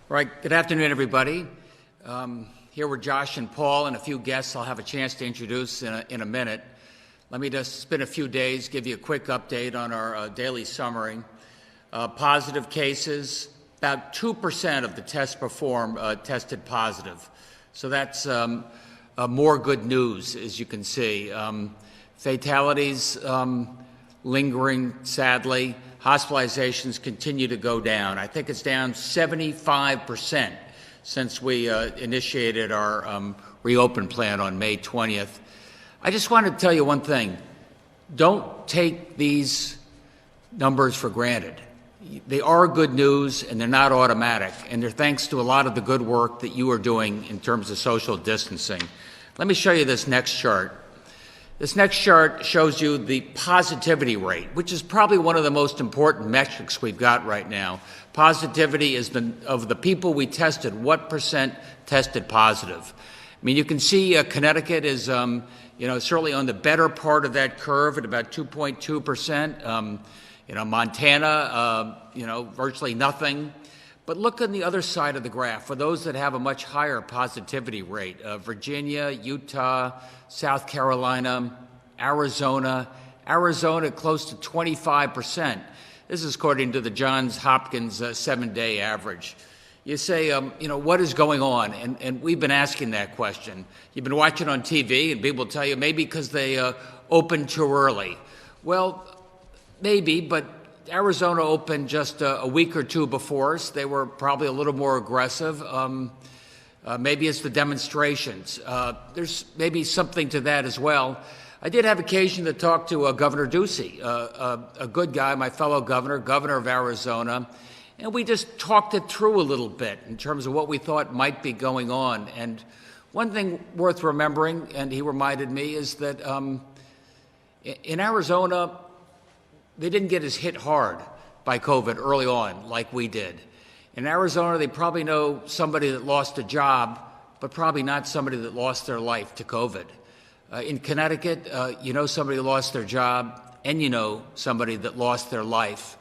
All right, good afternoon, everybody. Here with Josh and Paul and a few guests I'll have a chance to introduce in a minute. Let me just spend a few days, give you a quick update on our daily summary. Positive cases, about 2% of the tests performed tested positive. So that's more good news, as you can see. Fatalities lingering, sadly. Hospitalizations continue to go down. I think it's down 75% since we initiated our reopen plan on May 20th. I just wanted to tell you one thing. Don't take these numbers for granted. They are good news, and they're not automatic, and they're thanks to a lot of the good work that you are doing in terms of social distancing. Let me show you this next chart. This next chart shows you the positivity rate, which is probably one of the most important metrics we've got right now. Positivity is of the people we tested, what percent tested positive? I mean, you can see Connecticut is, certainly on the better part of that curve at about 2.2%. Montana, virtually nothing. But look on the other side of the graph for those that have a much higher positivity rate. Virginia, Utah, South Carolina, Arizona close to 25%. This is according to the Johns Hopkins 7-day average. You say, what is going on? And we've been asking that question. You've been watching on TV and people tell you maybe because they opened too early. Well, maybe, but Arizona opened just a week or two before us. They were probably a little more aggressive. Maybe it's the demonstrations. There's maybe something to that as well. I did have occasion to talk to Governor Ducey, a good guy, my fellow governor of Arizona, and we just talked it through a little bit in terms of what we thought might be going on. And one thing worth remembering, and he reminded me, is that in Arizona, they didn't get as hit hard by COVID early on like we did. In Arizona, they probably know somebody that lost a job, but probably not somebody that lost their life to COVID. In Connecticut, you know somebody who lost their job, and you know somebody that lost their life.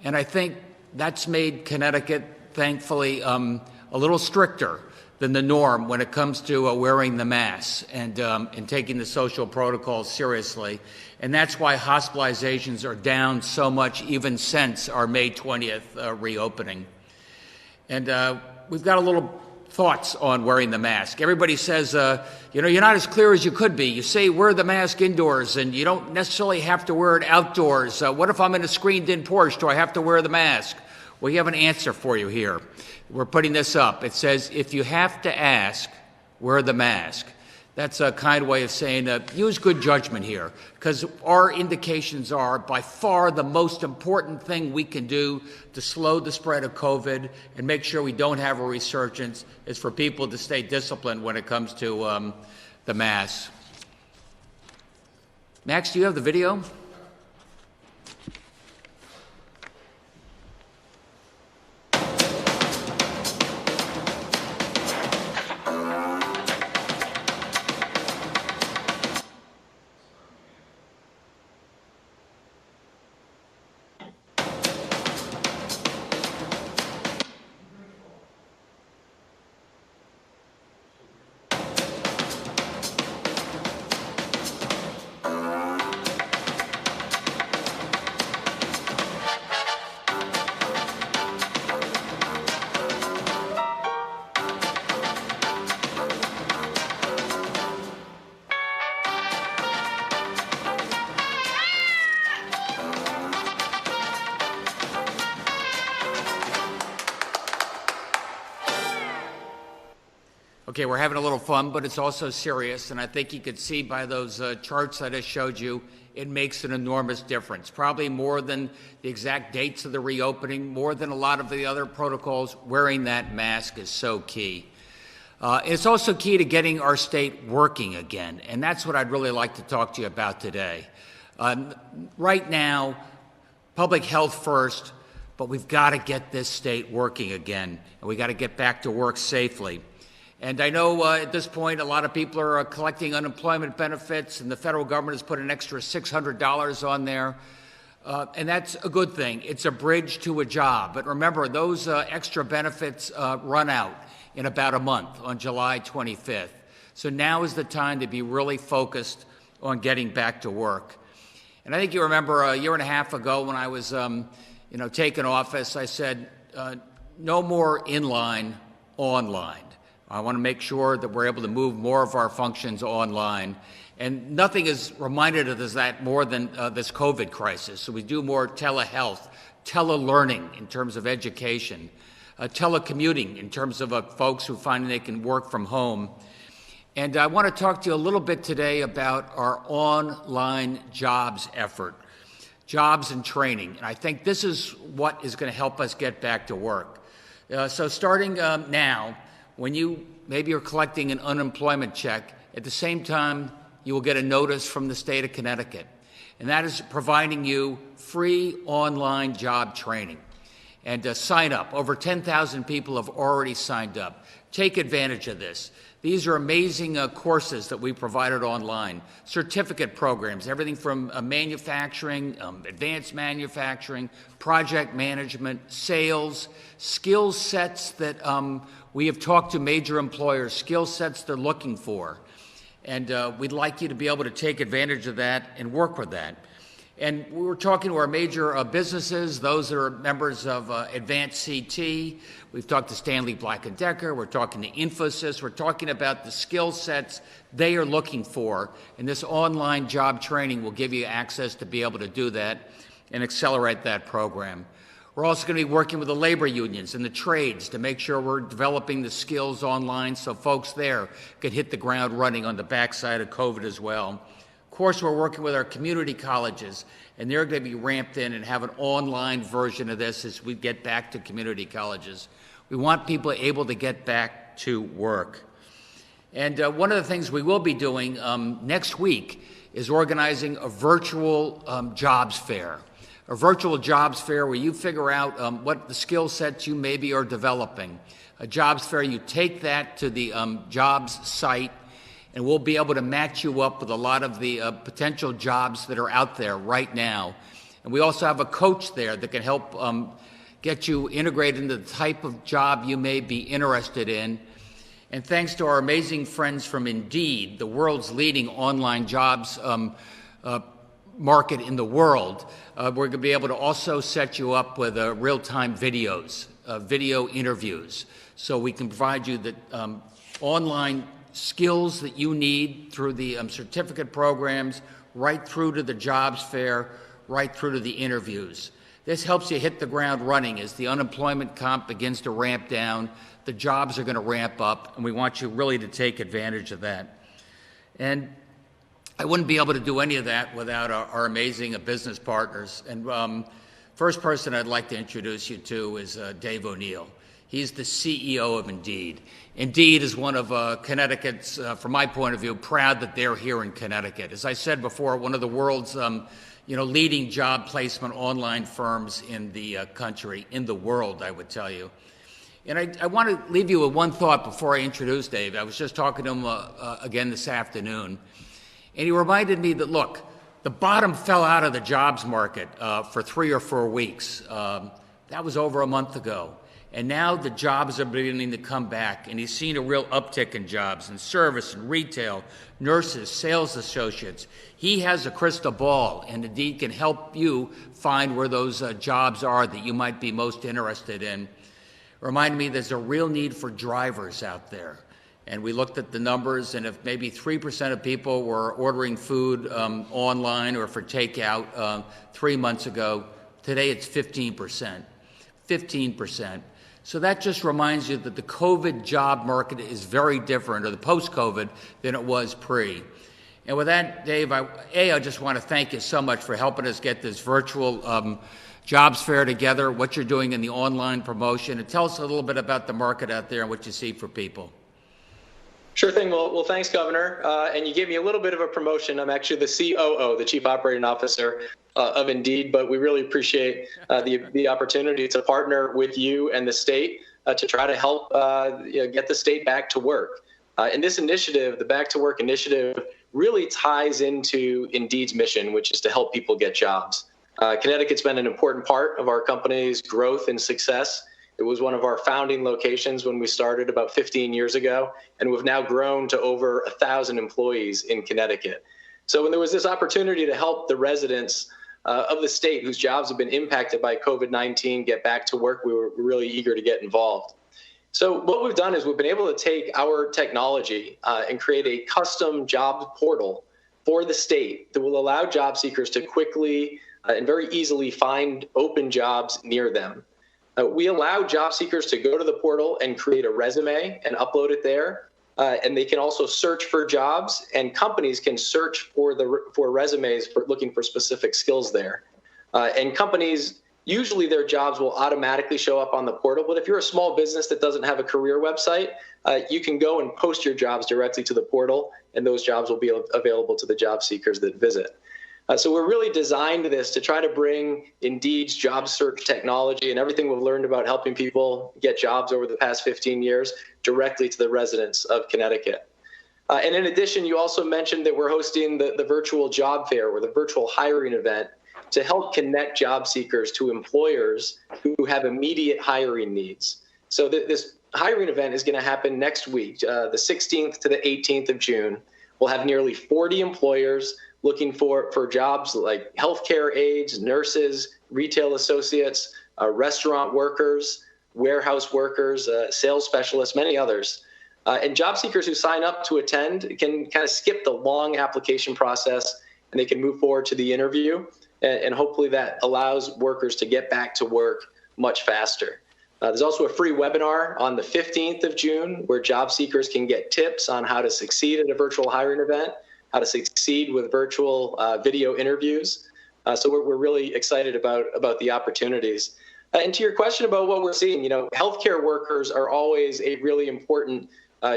And I think that's made Connecticut, thankfully, a little stricter than the norm when it comes to wearing the mask and taking the social protocols seriously. And that's why hospitalizations are down so much even since our May 20th reopening. And we've got a little thoughts on wearing the mask. Everybody says, you're not as clear as you could be. You say wear the mask indoors, and you don't necessarily have to wear it outdoors. What if I'm in a screened-in porch? Do I have to wear the mask? Well, you have an answer for you here. We're putting this up. It says, if you have to ask, wear the mask. That's a kind way of saying use good judgment here, because our indications are by far the most important thing we can do to slow the spread of COVID and make sure we don't have a resurgence is for people to stay disciplined when it comes to the mask. Max, do you have the video? Okay, we're having a little fun, but it's also serious, and I think you could see by those charts I just showed you, it makes an enormous difference. Probably more than the exact dates of the reopening, more than a lot of the other protocols, wearing that mask is so key. It's also key to getting our state working again, and that's what I'd really like to talk to you about today. Right now, public health first, but we've got to get this state working again, and we've got to get back to work safely. And I know at this point a lot of people are collecting unemployment benefits, and the federal government has put an extra $600 on there. And that's a good thing. It's a bridge to a job. But remember, those extra benefits run out in about a month on July 25th. So now is the time to be really focused on getting back to work. And I think you remember a year and a half ago when I was taking office, I said, no more inline, online. I want to make sure that we're able to move more of our functions online. And nothing has reminded us of that more than this COVID crisis. So we do more telehealth, telelearning in terms of education, telecommuting in terms of folks who find they can work from home. And I want to talk to you a little bit today about our online jobs effort, jobs and training. And I think this is what is going to help us get back to work. So starting now, when maybe you're collecting an unemployment check, at the same time, you will get a notice from the state of Connecticut. And that is providing you free online job training. And sign up. Over 10,000 people have already signed up. Take advantage of this. These are amazing courses that we provided online, certificate programs, everything from manufacturing, advanced manufacturing, project management, sales, skill sets that we have talked to major employers, skill sets they're looking for. And we'd like you to be able to take advantage of that and work with that. And we were talking to our major businesses, those that are members of Advanced CT. We've talked to Stanley Black & Decker. We're talking to Infosys. We're talking about the skill sets they are looking for. And this online job training will give you access to be able to do that and accelerate that program. We're also going to be working with the labor unions and the trades to make sure we're developing the skills online so folks there can hit the ground running on the backside of COVID as well. Of course, we're working with our community colleges, and they're going to be ramped in and have an online version of this as we get back to community colleges. We want people able to get back to work. And one of the things we will be doing next week is organizing a virtual jobs fair. A virtual jobs fair where you figure out what the skill sets you maybe are developing. A jobs fair, you take that to the jobs site, and we'll be able to match you up with a lot of the potential jobs that are out there right now. And we also have a coach there that can help get you integrated into the type of job you may be interested in. And thanks to our amazing friends from Indeed, the world's leading online jobs market in the world, we're going to be able to also set you up with real-time videos, video interviews, so we can provide you the online skills that you need through the certificate programs, right through to the jobs fair, right through to the interviews. This helps you hit the ground running as the unemployment comp begins to ramp down. The jobs are going to ramp up, and we want you really to take advantage of that. And I wouldn't be able to do any of that without our amazing business partners. And first person I'd like to introduce you to is Dave O'Neill. He's the CEO of Indeed. Indeed is one of Connecticut's, from my point of view, proud that they're here in Connecticut. As I said before, one of the world's leading job placement online firms in the country, in the world, I would tell you. And I want to leave you with one thought before I introduce Dave. I was just talking to him again this afternoon, and he reminded me that, look, the bottom fell out of the jobs market for 3 or 4 weeks. That was over a month ago. And now the jobs are beginning to come back, and he's seen a real uptick in jobs in service and retail, nurses, sales associates. He has a crystal ball, and Indeed can help you find where those jobs are that you might be most interested in. Remind me there's a real need for drivers out there. And we looked at the numbers, and if maybe 3% of people were ordering food online or for takeout 3 months ago, today it's 15%. 15%. So that just reminds you that the COVID job market is very different, or the post-COVID, than it was pre. And with that, Dave, I just want to thank you so much for helping us get this virtual jobs fair together, what you're doing in the online promotion, and tell us a little bit about the market out there and what you see for people. Sure thing. Well, thanks, Governor. And you gave me a little bit of a promotion. I'm actually the COO, the Chief Operating Officer of Indeed, but we really appreciate the opportunity to partner with you and the state to try to help get the state back to work. And this initiative, the Back to Work initiative, really ties into Indeed's mission, which is to help people get jobs. Connecticut's been an important part of our company's growth and success. It was one of our founding locations when we started about 15 years ago, and we've now grown to over 1,000 employees in Connecticut. So when there was this opportunity to help the residents of the state whose jobs have been impacted by COVID-19 get back to work, we were really eager to get involved. So what we've done is we've been able to take our technology and create a custom job portal for the state that will allow job seekers to quickly and very easily find open jobs near them. We allow job seekers to go to the portal and create a resume and upload it there. And they can also search for jobs, and companies can search for resumes for looking for specific skills there. And companies, usually their jobs will automatically show up on the portal. But if you're a small business that doesn't have a career website, you can go and post your jobs directly to the portal, and those jobs will be available to the job seekers that visit. So we're really designed this to try to bring Indeed's job search technology and everything we've learned about helping people get jobs over the past 15 years directly to the residents of Connecticut. And in addition, you also mentioned that we're hosting the virtual job fair, or the virtual hiring event, to help connect job seekers to employers who have immediate hiring needs. So this hiring event is going to happen next week, the 16th to the 18th of June. We'll have nearly 40 employers looking for jobs like healthcare aides, nurses, retail associates, restaurant workers, warehouse workers, sales specialists, many others. And job seekers who sign up to attend can kind of skip the long application process, and they can move forward to the interview. And hopefully that allows workers to get back to work much faster. There's also a free webinar on the 15th of June where job seekers can get tips on how to succeed at a virtual hiring event, how to succeed with virtual video interviews. So we're really excited about the opportunities. And to your question about what we're seeing, healthcare workers are always a really important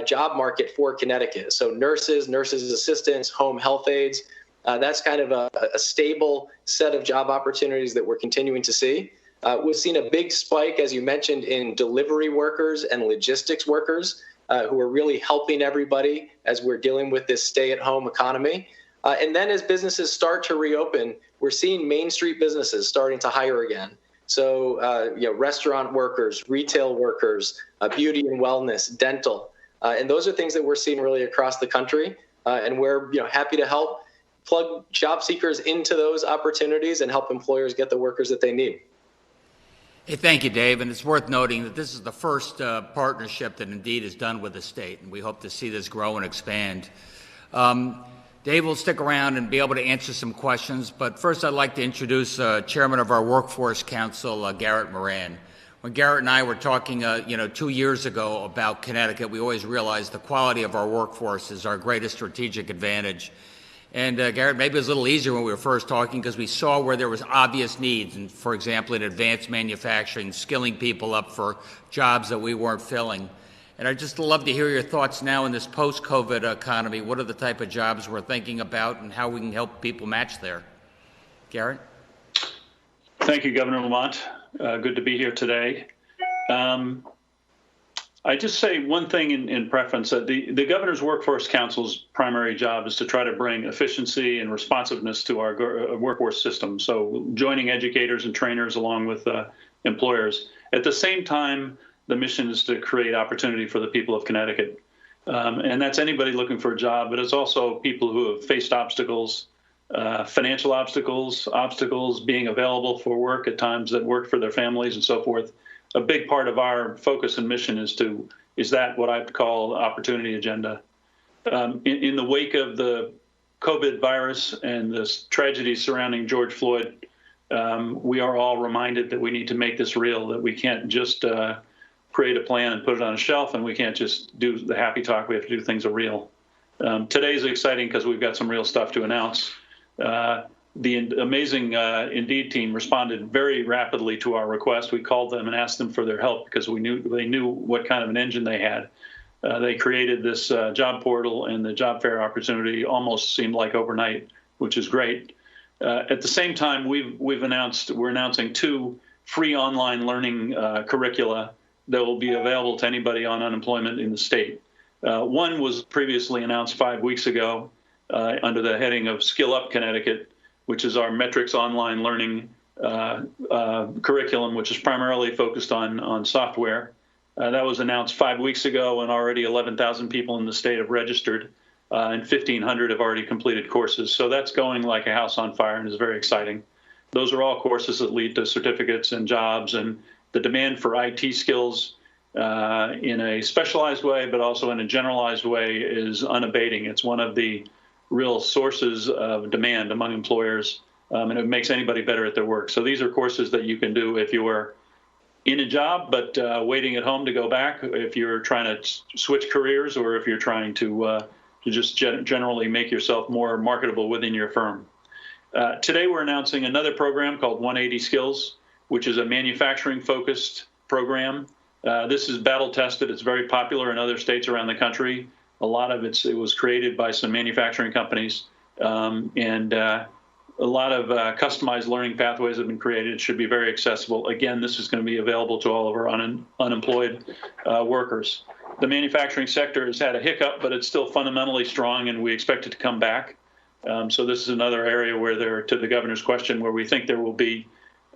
job market for Connecticut. So nurses assistants, home health aides, that's kind of a stable set of job opportunities that we're continuing to see. We've seen a big spike, as you mentioned, in delivery workers and logistics workers who are really helping everybody as we're dealing with this stay-at-home economy. And then as businesses start to reopen, we're seeing Main Street businesses starting to hire again. So, restaurant workers, retail workers, beauty and wellness, dental. And those are things that we're seeing really across the country. And we're happy to help plug job seekers into those opportunities and help employers get the workers that they need. Hey, thank you, Dave. And it's worth noting that this is the first partnership that Indeed has done with the state, and we hope to see this grow and expand. Dave will stick around and be able to answer some questions, but first I'd like to introduce Chairman of our Workforce Council, Garrett Moran. When Garrett and I were talking 2 years ago about Connecticut, we always realized the quality of our workforce is our greatest strategic advantage. And Garrett, maybe it was a little easier when we were first talking because we saw where there was obvious needs, and for example, in advanced manufacturing, skilling people up for jobs that we weren't filling. And I'd just love to hear your thoughts now in this post-COVID economy. What are the type of jobs we're thinking about and how we can help people match there? Garrett? Thank you, Governor Lamont. Good to be here today. I just say one thing in preference, that the Governor's Workforce Council's primary job is to try to bring efficiency and responsiveness to our workforce system. So joining educators and trainers along with employers. At the same time, the mission is to create opportunity for the people of Connecticut. And that's anybody looking for a job, but it's also people who have faced obstacles, financial obstacles being available for work at times that work for their families and so forth. A big part of our focus and mission is that what I call opportunity agenda. In the wake of the COVID virus and this tragedy surrounding George Floyd, we are all reminded that we need to make this real, that we can't just create a plan and put it on a shelf, and we can't just do the happy talk. We have to do things are real. Today is exciting because we've got some real stuff to announce. The amazing Indeed team responded very rapidly to our request. We called them and asked them for their help because they knew what kind of an engine they had. They created this job portal, and the job fair opportunity almost seemed like overnight, which is great. At the same time, we're announcing 2 free online learning curricula that will be available to anybody on unemployment in the state. One was previously announced 5 weeks ago under the heading of Skill Up Connecticut. which is our metrics online learning curriculum, which is primarily focused on software. That was announced 5 weeks ago, and already 11,000 people in the state have registered, and 1,500 have already completed courses. So that's going like a house on fire and is very exciting. Those are all courses that lead to certificates and jobs, and the demand for IT skills in a specialized way, but also in a generalized way, is unabating. It's one of the real sources of demand among employers, and it makes anybody better at their work. So these are courses that you can do if you are in a job but waiting at home to go back, if you're trying to switch careers, or if you're trying to just generally make yourself more marketable within your firm. Today we're announcing another program called 180 Skills, which is a manufacturing-focused program. This is battle-tested. It's very popular in other states around the country. A lot of it was created by some manufacturing companies, and a lot of customized learning pathways have been created. It should be very accessible. Again, this is going to be available to all of our unemployed workers. The manufacturing sector has had a hiccup, but it's still fundamentally strong, and we expect it to come back. So this is another area where to the governor's question, where we think there will be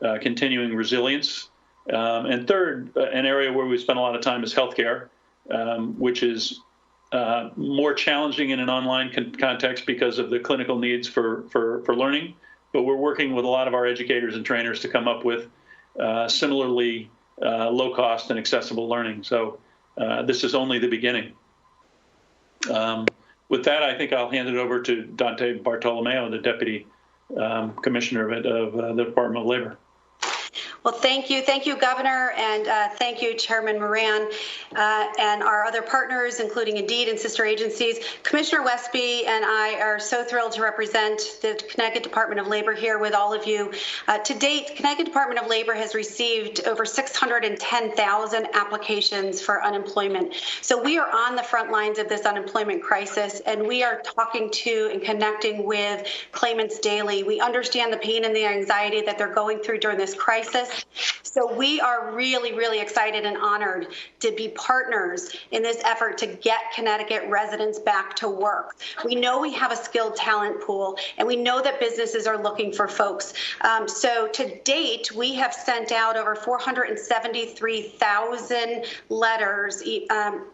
continuing resilience. And third, an area where we spend a lot of time is healthcare, which is more challenging in an online context because of the clinical needs for learning. But we're working with a lot of our educators and trainers to come up with similarly low cost and accessible learning. So this is only the beginning. With that, I think I'll hand it over to Dante Bartolomeo, the Deputy Commissioner of the Department of Labor. Well, thank you, Governor, and thank you, Chairman Moran, and our other partners, including Indeed and sister agencies. Commissioner Westby and I are so thrilled to represent the Connecticut Department of Labor here with all of you. To date, Connecticut Department of Labor has received over 610,000 applications for unemployment. So we are on the front lines of this unemployment crisis, and we are talking to and connecting with claimants daily. We understand the pain and the anxiety that they're going through during this crisis. So we are really, really excited and honored to be partners in this effort to get Connecticut residents back to work. We know we have a skilled talent pool, and we know that businesses are looking for folks. So to date, we have sent out over 473,000 letters, or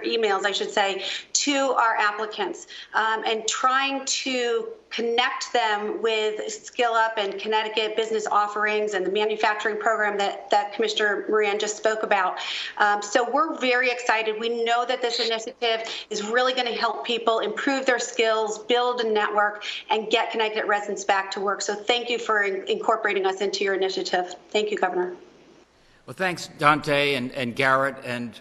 emails, I should say, to our applicants, and trying to connect them with Skill Up and Connecticut business offerings and the manufacturing program that Commissioner Moran just spoke about. So we're very excited. We know that this initiative is really going to help people improve their skills, build a network, and get Connecticut residents back to work. So thank you for incorporating us into your initiative. Thank you, Governor. Well, thanks, Dante and Garrett. And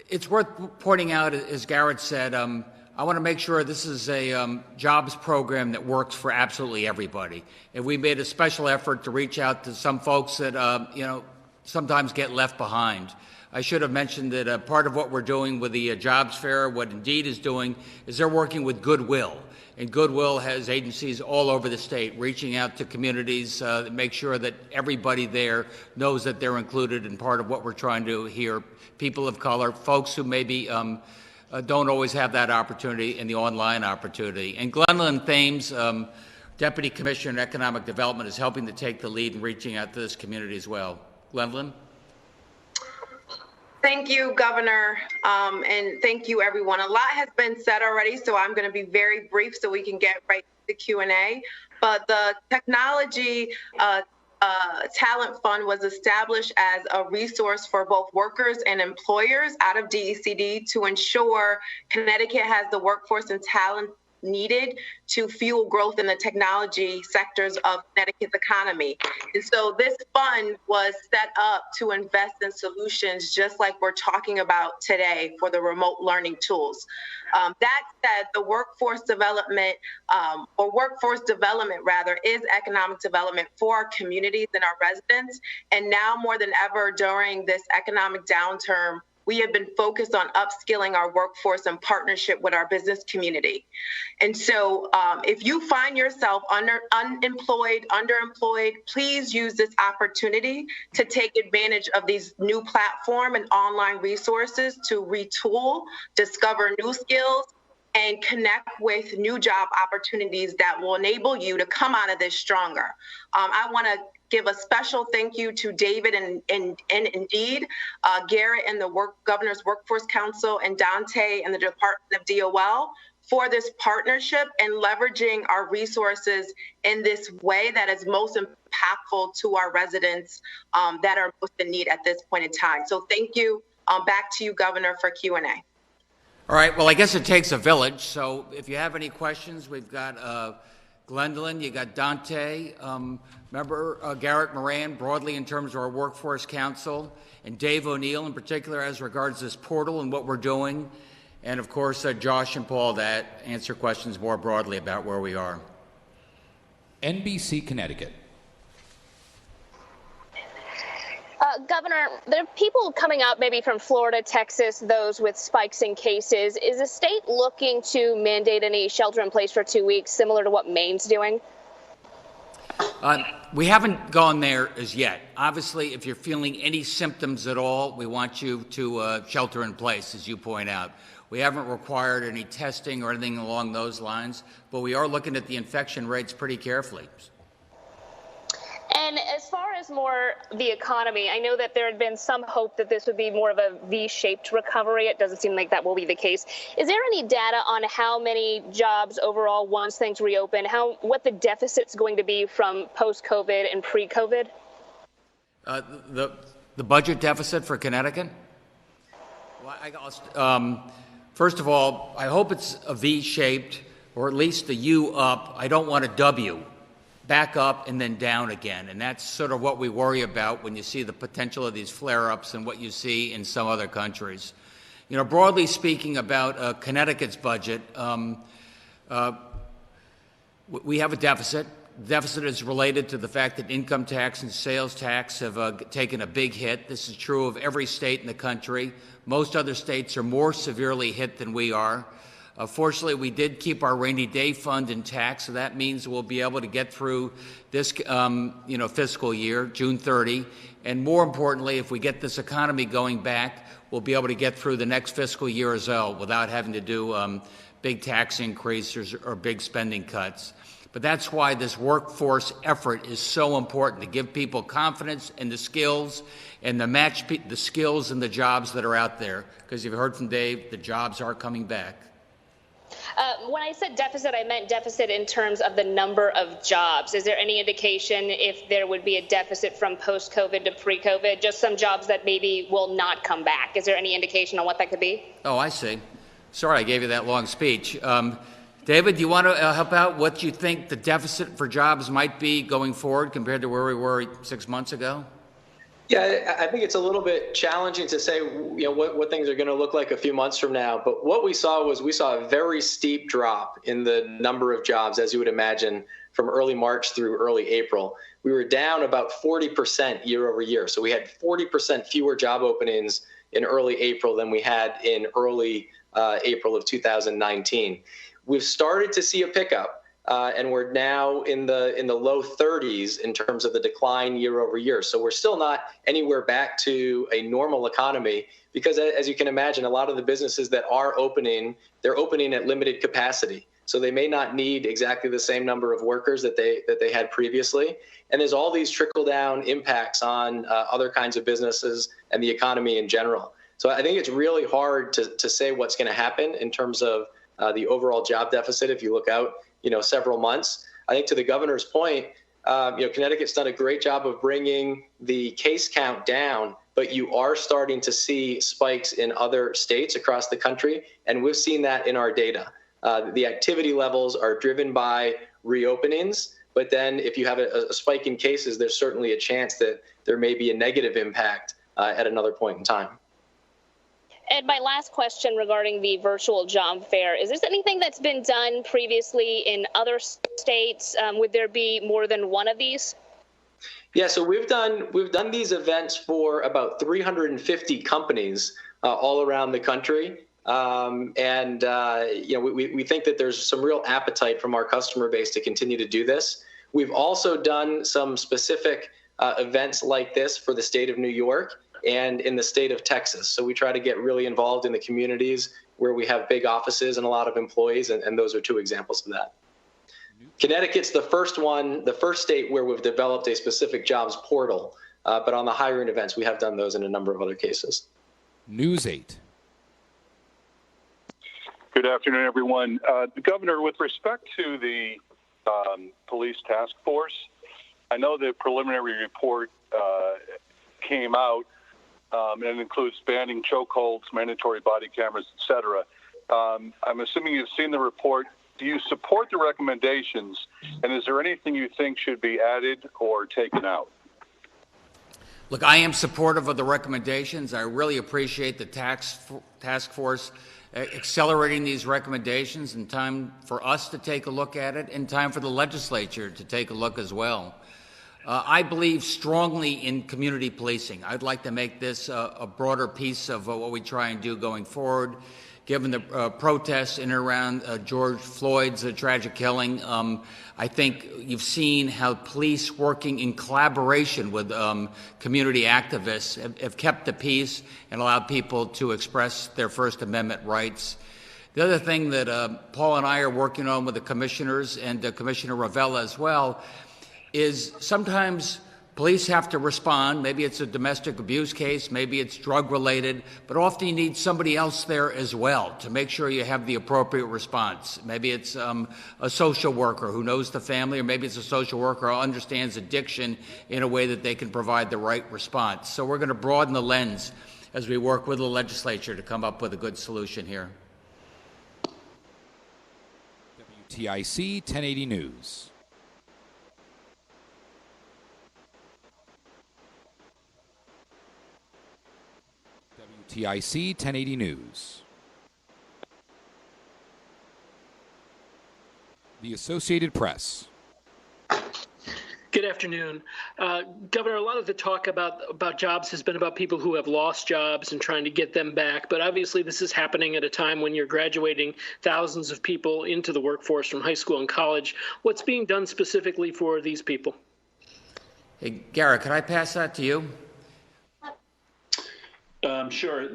it's worth pointing out, as Garrett said, I want to make sure this is a jobs program that works for absolutely everybody. And we made a special effort to reach out to some folks that, sometimes get left behind. I should have mentioned that part of what we're doing with the jobs fair, what Indeed is doing, is they're working with Goodwill. And Goodwill has agencies all over the state reaching out to communities to make sure that everybody there knows that they're included in part of what we're trying to do here. People of color, folks who maybe don't always have that opportunity and the online opportunity. And Glenlyn Thames, Deputy Commissioner in Economic Development, is helping to take the lead in reaching out to this community as well. Glenlyn? Thank you, Governor, and thank you, everyone. A lot has been said already, so I'm going to be very brief so we can get right to the Q&A. But the Technology Talent Fund was established as a resource for both workers and employers out of DECD to ensure Connecticut has the workforce and talent needed to fuel growth in the technology sectors of Connecticut's economy. And so this fund was set up to invest in solutions just like we're talking about today for the remote learning tools. That said, the workforce development, is economic development for our communities and our residents. And now more than ever during this economic downturn, we have been focused on upskilling our workforce in partnership with our business community. And so if you find yourself unemployed, underemployed, please use this opportunity to take advantage of these new platform and online resources to retool, discover new skills, and connect with new job opportunities that will enable you to come out of this stronger. I want to give a special thank you to David and Indeed, Garrett and the Governor's Workforce Council, and Dante and the Department of DOL for this partnership and leveraging our resources in this way that is most impactful to our residents that are most in need at this point in time. So thank you. Back to you, Governor, for Q&A. All right. Well, I guess it takes a village. So if you have any questions, we've got Gwendolyn, you got Dante, remember Garrett, Moran, broadly in terms of our Workforce Council, and Dave O'Neill in particular as regards this portal and what we're doing. And of course, Josh and Paul that answer questions more broadly about where we are. NBC Connecticut. Governor, there are people coming out maybe from Florida, Texas, those with spikes in cases. Is the state looking to mandate any shelter in place for 2 weeks, similar to what Maine's doing? We haven't gone there as yet. Obviously, if you're feeling any symptoms at all, we want you to shelter in place, as you point out. We haven't required any testing or anything along those lines, but we are looking at the infection rates pretty carefully. And as far as more the economy, I know that there had been some hope that this would be more of a V-shaped recovery. It doesn't seem like that will be the case. Is there any data on how many jobs overall once things reopen, what the deficit's going to be from post-COVID and pre-COVID? The budget deficit for Connecticut? Well, first of all, I hope it's a V-shaped or at least a U up. I don't want a W. Back up and then down again. And that's sort of what we worry about when you see the potential of these flare-ups and what you see in some other countries. You know, broadly speaking about Connecticut's budget, we have a deficit. The deficit is related to the fact that income tax and sales tax have taken a big hit. This is true of every state in the country. Most other states are more severely hit than we are. Fortunately, we did keep our rainy day fund intact, so that means we'll be able to get through this fiscal year, June 30. And more importantly, if we get this economy going back, we'll be able to get through the next fiscal year as well without having to do big tax increases or big spending cuts. But that's why this workforce effort is so important, to give people confidence in the skills and to match the skills and the jobs that are out there. Because you've heard from Dave, the jobs are coming back. When I said deficit, I meant deficit in terms of the number of jobs. Is there any indication if there would be a deficit from post-COVID to pre-COVID, just some jobs that maybe will not come back? Is there any indication on what that could be? Oh, I see. Sorry I gave you that long speech. David, do you want to help out what you think the deficit for jobs might be going forward compared to where we were 6 months ago? Yeah, I think it's a little bit challenging to say, what things are going to look like a few months from now. But what we saw a very steep drop in the number of jobs, as you would imagine, from early March through early April. We were down about 40% year over year. So we had 40% fewer job openings in early April than we had in early April of 2019. We've started to see a pickup. And we're now in the low 30s in terms of the decline year over year. So we're still not anywhere back to a normal economy because, as you can imagine, a lot of the businesses that are opening, they're opening at limited capacity. So they may not need exactly the same number of workers that they had previously. And there's all these trickle-down impacts on other kinds of businesses and the economy in general. So I think it's really hard to say what's going to happen in terms of the overall job deficit if you look out several months. I think to the governor's point, Connecticut's done a great job of bringing the case count down, but you are starting to see spikes in other states across the country, and we've seen that in our data. The activity levels are driven by reopenings, but then if you have a spike in cases, there's certainly a chance that there may be a negative impact at another point in time. And my last question regarding the virtual job fair, is there anything that's been done previously in other states? Would there be more than one of these? Yeah, so we've done these events for about 350 companies all around the country. We think that there's some real appetite from our customer base to continue to do this. We've also done some specific events like this for the state of New York and in the state of Texas. So we try to get really involved in the communities where we have big offices and a lot of employees, and those are two examples of that. Connecticut's the first state where we've developed a specific jobs portal, but on the hiring events, we have done those in a number of other cases. News 8. Good afternoon, everyone. Governor, with respect to the police task force, I know the preliminary report came out, and it includes banning chokeholds, mandatory body cameras, et cetera. I'm assuming you've seen the report. Do you support the recommendations, and is there anything you think should be added or taken out? Look, I am supportive of the recommendations. I really appreciate the task force accelerating these recommendations in time for us to take a look at it, in time for the legislature to take a look as well. I believe strongly in community policing. I'd like to make this a broader piece of what we try and do going forward. Given the protests in and around George Floyd's tragic killing, I think you've seen how police working in collaboration with community activists have kept the peace and allowed people to express their First Amendment rights. The other thing that Paul and I are working on with the commissioners and Commissioner Ravella as well is sometimes police have to respond. Maybe it's a domestic abuse case, maybe it's drug-related, but often you need somebody else there as well to make sure you have the appropriate response. Maybe it's a social worker who knows the family, or maybe it's a social worker who understands addiction in a way that they can provide the right response. So we're going to broaden the lens as we work with the legislature to come up with a good solution here. WTIC 1080 News. WTIC 1080 News. The Associated Press. Good afternoon. Governor, a lot of the talk about jobs has been about people who have lost jobs and trying to get them back. But obviously this is happening at a time when you're graduating thousands of people into the workforce from high school and college. What's being done specifically for these people? Hey, Garrett, can I pass that to you? Sure.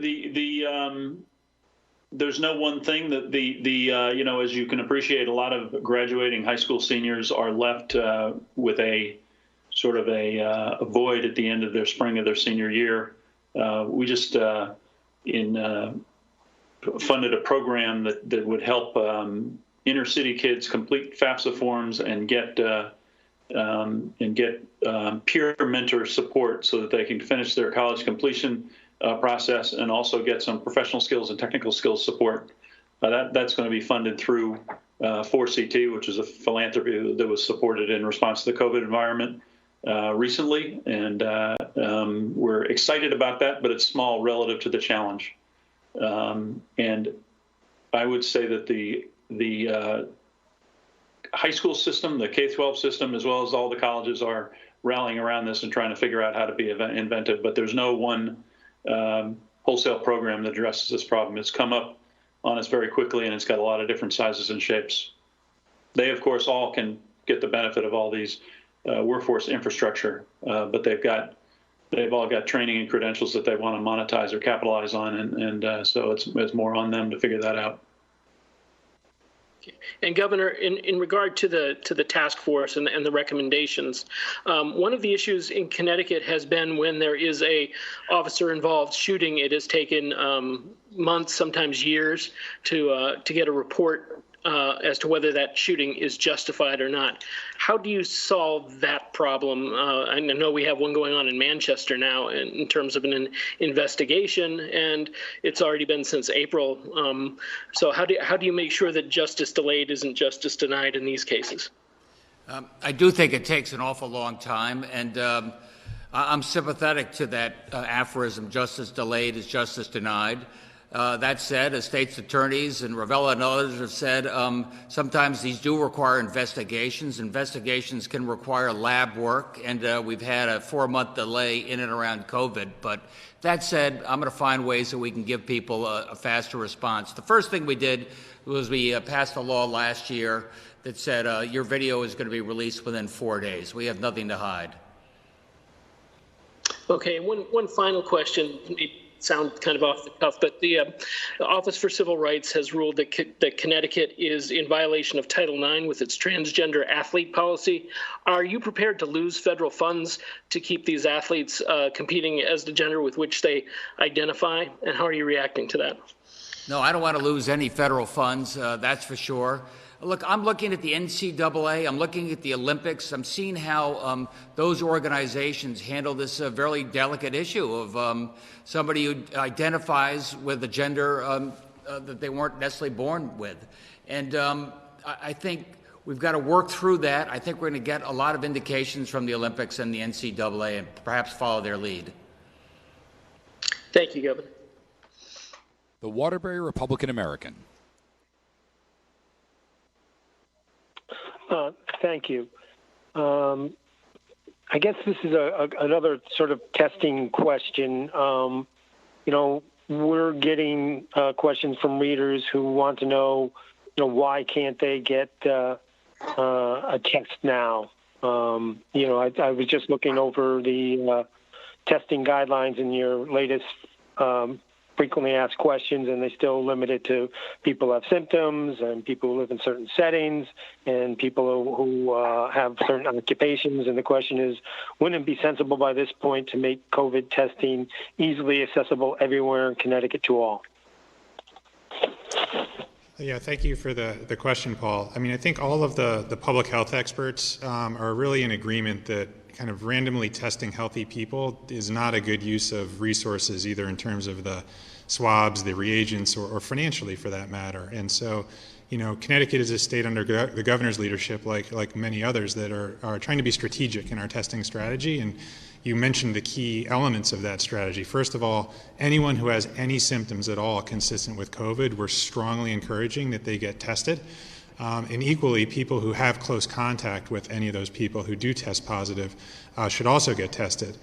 There's no one thing that you know, as you can appreciate, a lot of graduating high school seniors are left with a sort of a void at the end of their spring of their senior year. We just funded a program that would help inner city kids complete FAFSA forms and get peer mentor support so that they can finish their college completion process and also get some professional skills and technical skills support. That's going to be funded through 4CT, which is a philanthropy that was supported in response to the COVID environment recently. And we're excited about that, but it's small relative to the challenge. And I would say that the high school system, the K-12 system, as well as all the colleges are rallying around this and trying to figure out how to be inventive. But there's no one wholesale program that addresses this problem. It's come up on us very quickly, and it's got a lot of different sizes and shapes. They, of course, all can get the benefit of all these workforce infrastructure, but they've all got training and credentials that they want to monetize or capitalize on, and so it's more on them to figure that out. And Governor, in regard to the task force and the recommendations, one of the issues in Connecticut has been when there is a officer-involved shooting, it has taken months, sometimes years, to get a report as to whether that shooting is justified or not. How do you solve that problem? I know we have one going on in Manchester now in terms of an investigation, and it's already been since April. So how do you make sure that justice delayed isn't justice denied in these cases? I do think it takes an awful long time, and I'm sympathetic to that aphorism, justice delayed is justice denied. That said, as state's attorneys and Ravella and others have said, sometimes these do require investigations. Investigations can require lab work, and we've had a 4-month delay in and around COVID. But that said, I'm going to find ways that we can give people a faster response. The first thing we did was we passed a law last year that said your video is going to be released within 4 days. We have nothing to hide. Okay, one final question sound kind of off the cuff, but the Office for Civil Rights has ruled that Connecticut is in violation of Title IX with its transgender athlete policy. Are you prepared to lose federal funds to keep these athletes competing as the gender with which they identify? And how are you reacting to that? No, I don't want to lose any federal funds, that's for sure. Look, I'm looking at the NCAA, I'm looking at the Olympics, I'm seeing how those organizations handle this very delicate issue of somebody who identifies with a gender that they weren't necessarily born with. And I think we've got to work through that. I think we're going to get a lot of indications from the Olympics and the NCAA and perhaps follow their lead. Thank you, Governor. The Waterbury Republican American. Thank you. I guess this is another sort of testing question. We're getting questions from readers who want to know, why can't they get a test now? I was just looking over the testing guidelines in your latest frequently asked questions, and they still limit it to people who have symptoms and people who live in certain settings and people who have certain occupations. And the question is, wouldn't it be sensible by this point to make COVID testing easily accessible everywhere in Connecticut to all? Yeah, thank you for the question, Paul. I mean, I think all of the public health experts are really in agreement that kind of randomly testing healthy people is not a good use of resources, either in terms of the swabs, the reagents, or financially for that matter. And so, Connecticut is a state under the governor's leadership, like many others, that are trying to be strategic in our testing strategy. And you mentioned the key elements of that strategy. First of all, anyone who has any symptoms at all consistent with COVID, we're strongly encouraging that they get tested. And equally, people who have close contact with any of those people who do test positive should also get tested.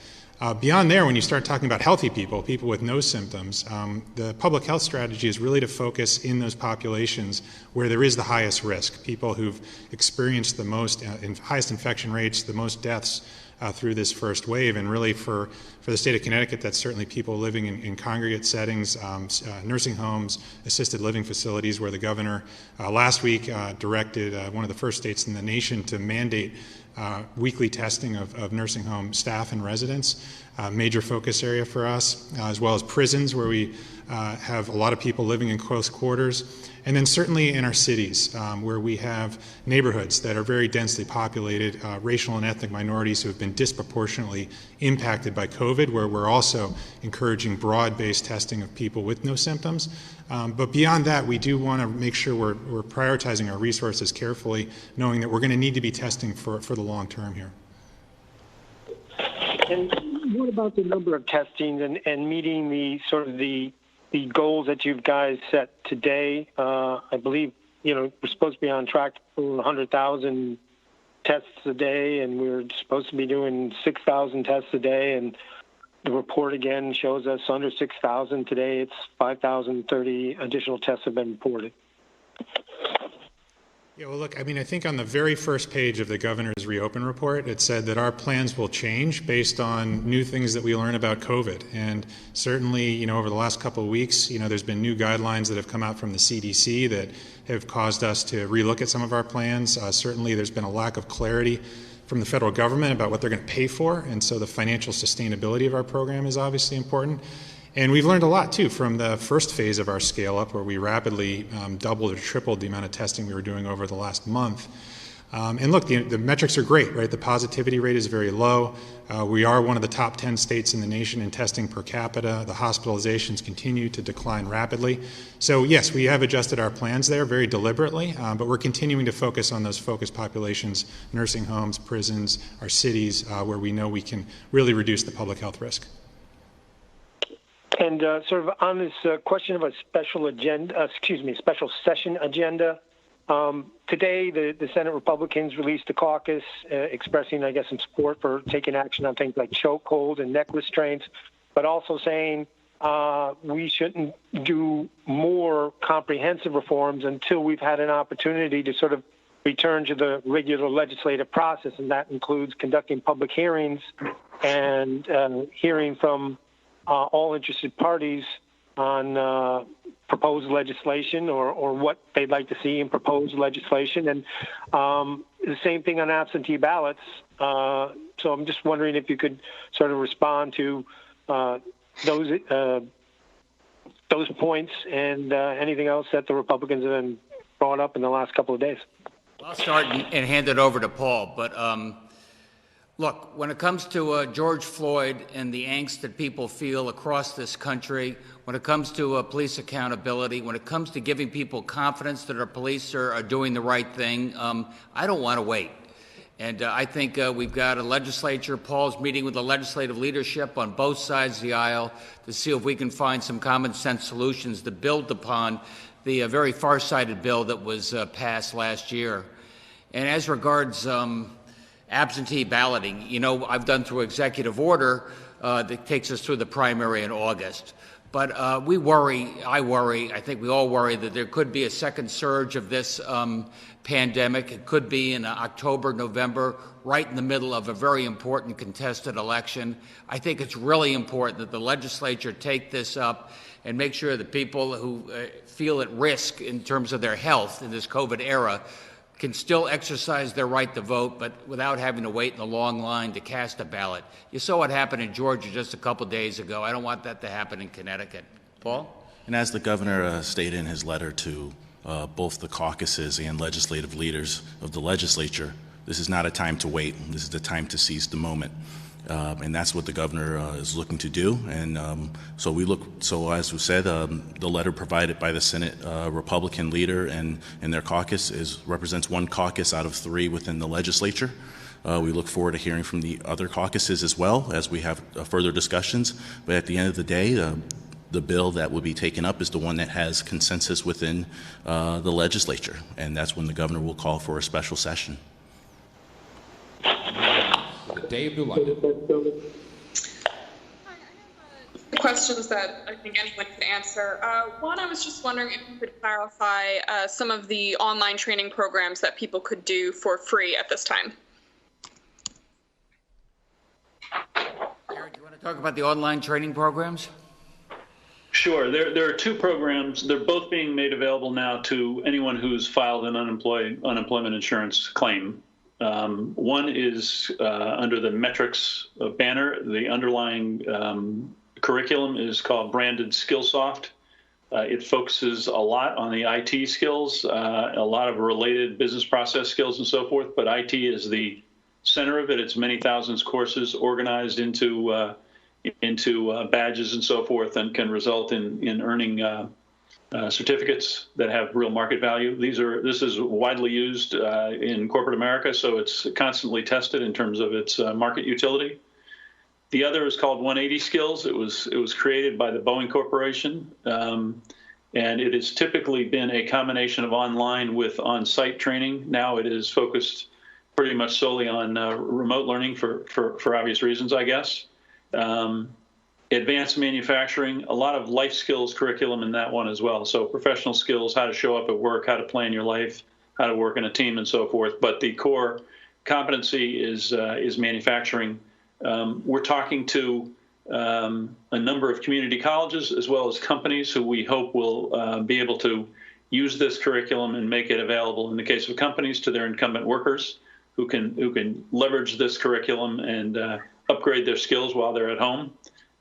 Beyond there, when you start talking about healthy people with no symptoms, the public health strategy is really to focus in those populations where there is the highest risk, people who've experienced the most highest infection rates, the most deaths through this first wave. And really for the state of Connecticut, that's certainly people living in congregate settings, nursing homes, assisted living facilities, where the governor last week directed one of the first states in the nation to mandate weekly testing of nursing home staff and residents, major focus area for us, as well as prisons, where we have a lot of people living in close quarters. And then certainly in our cities, where we have neighborhoods that are very densely populated, racial and ethnic minorities who have been disproportionately impacted by COVID, where we're also encouraging broad-based testing of people with no symptoms. But beyond that, we do want to make sure we're prioritizing our resources carefully, knowing that we're going to need to be testing for the long term here. And what about the number of testings and meeting the goals that you guys set today? I believe, we're supposed to be on track for 100,000 tests a day, and we're supposed to be doing 6,000 tests a day. And the report again shows us under 6,000 today. It's 5,030 additional tests have been reported. Yeah, well, look, I mean, I think on the very first page of the governor's reopen report, it said that our plans will change based on new things that we learn about COVID. And certainly, over the last couple of weeks, there's been new guidelines that have come out from the CDC that have caused us to relook at some of our plans. Certainly, there's been a lack of clarity from the federal government about what they're going to pay for. And so the financial sustainability of our program is obviously important. And we've learned a lot, too, from the first phase of our scale-up, where we rapidly doubled or tripled the amount of testing we were doing over the last month. And look, the metrics are great, right? The positivity rate is very low. We are one of the top 10 states in the nation in testing per capita. The hospitalizations continue to decline rapidly. So, yes, we have adjusted our plans there very deliberately, but we're continuing to focus on those focus populations, nursing homes, prisons, our cities, where we know we can really reduce the public health risk. And sort of on this question of a special session agenda, today the Senate Republicans released a caucus expressing, I guess, some support for taking action on things like chokehold and neck restraints, but also saying we shouldn't do more comprehensive reforms until we've had an opportunity to sort of return to the regular legislative process, and that includes conducting public hearings and hearing from all interested parties on proposed legislation or what they'd like to see in proposed legislation. And the same thing on absentee ballots. So I'm just wondering if you could sort of respond to those points and anything else that the Republicans have been brought up in the last couple of days. I'll start and hand it over to Paul. But look, when it comes to George Floyd and the angst that people feel across this country, when it comes to police accountability, when it comes to giving people confidence that our police are doing the right thing, I don't want to wait. And I think we've got a legislature. Paul's meeting with the legislative leadership on both sides of the aisle to see if we can find some common sense solutions to build upon the very far-sighted bill that was passed last year. And as regards absentee balloting, you know, I've done through executive order that takes us through the primary in August. But I think we all worry that there could be a second surge of this pandemic. It could be in October, November, right in the middle of a very important contested election. I think it's really important that the legislature take this up and make sure that people who feel at risk in terms of their health in this COVID era can still exercise their right to vote, but without having to wait in a long line to cast a ballot. You saw what happened in Georgia just a couple days ago. I don't want that to happen in Connecticut. Paul? And as the governor stated in his letter to both the caucuses and legislative leaders of the legislature, this is not a time to wait. This is the time to seize the moment. And that's what the governor is looking to do. And so as we said, the letter provided by the Senate Republican leader and their caucus represents one caucus out of three within the legislature. We look forward to hearing from the other caucuses as well as we have further discussions. But at the end of the day, the bill that will be taken up is the one that has consensus within the legislature. And that's when the governor will call for a special session. Dave New London. Questions that I think anyone could answer. One, I was just wondering if you could clarify some of the online training programs that people could do for free at this time. Garrett, do you want to talk about the online training programs? Sure. There are two programs. They're both being made available now to anyone who's filed an unemployment insurance claim. One is under the metrics banner. The underlying curriculum is called Branded Skillsoft. It focuses a lot on the IT skills, a lot of related business process skills and so forth, but IT is the center of it. It's many thousands courses organized into badges and so forth, and can result in earning certificates that have real market value. This is widely used in corporate America, so it's constantly tested in terms of its market utility. The other is called 180 Skills. It was created by the Boeing Corporation, and it has typically been a combination of online with on-site training. Now it is focused pretty much solely on remote learning for obvious reasons, I guess. Advanced manufacturing, a lot of life skills curriculum in that one as well. So professional skills, how to show up at work, how to plan your life, how to work in a team and so forth. But the core competency is manufacturing. We're talking to a number of community colleges as well as companies who we hope will be able to use this curriculum and make it available in the case of companies to their incumbent workers who can leverage this curriculum and upgrade their skills while they're at home.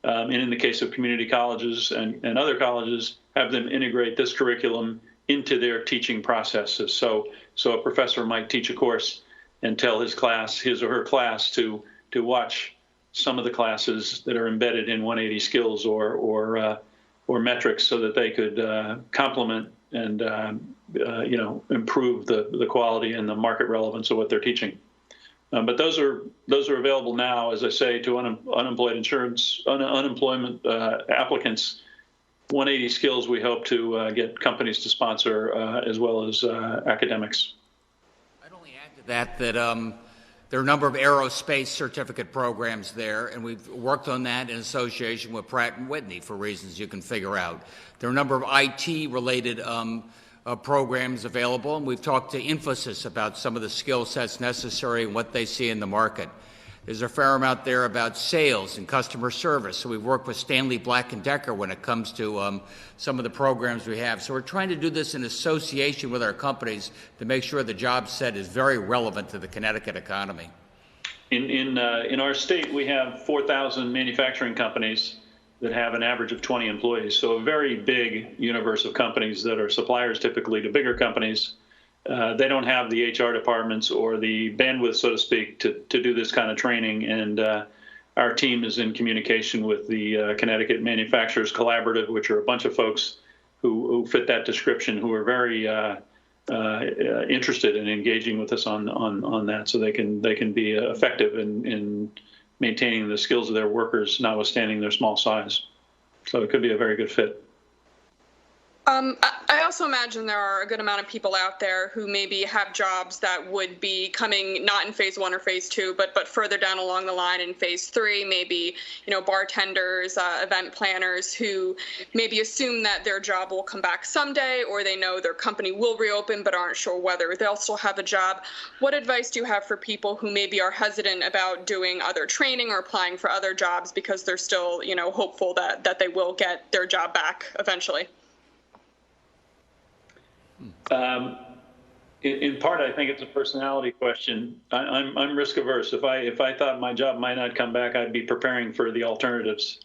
And in the case of community colleges and other colleges, have them integrate this curriculum into their teaching processes. So a professor might teach a course and tell his or her class to watch some of the classes that are embedded in 180 Skills or metrics, so that they could complement and improve the quality and the market relevance of what they're teaching. But those are available now, as I say, to unemployment applicants. 180 Skills we hope to get companies to sponsor as well as academics. I'd only add to that there are a number of aerospace certificate programs there, and we've worked on that in association with Pratt & Whitney for reasons you can figure out. There are a number of IT-related programs available, and we've talked to Infosys about some of the skill sets necessary and what they see in the market. There's a fair amount there about sales and customer service. So we've worked with Stanley Black & Decker when it comes to some of the programs we have. So we're trying to do this in association with our companies to make sure the job set is very relevant to the Connecticut economy. In our state, we have 4,000 manufacturing companies that have an average of 20 employees. So a very big universe of companies that are suppliers typically to bigger companies. They don't have the HR departments or the bandwidth, so to speak, to do this kind of training. And our team is in communication with the Connecticut Manufacturers Collaborative, which are a bunch of folks who fit that description, who are very interested in engaging with us on that, so they can be effective in maintaining the skills of their workers, notwithstanding their small size. So it could be a very good fit. I also imagine there are a good amount of people out there who maybe have jobs that would be coming not in phase 1 or phase 2, but further down along the line in phase 3, maybe, bartenders, event planners who maybe assume that their job will come back someday, or they know their company will reopen but aren't sure whether they'll still have a job. What advice do you have for people who maybe are hesitant about doing other training or applying for other jobs because they're still, hopeful that they will get their job back eventually? In part, I think it's a personality question. I'm risk averse. If I thought my job might not come back, I'd be preparing for the alternatives.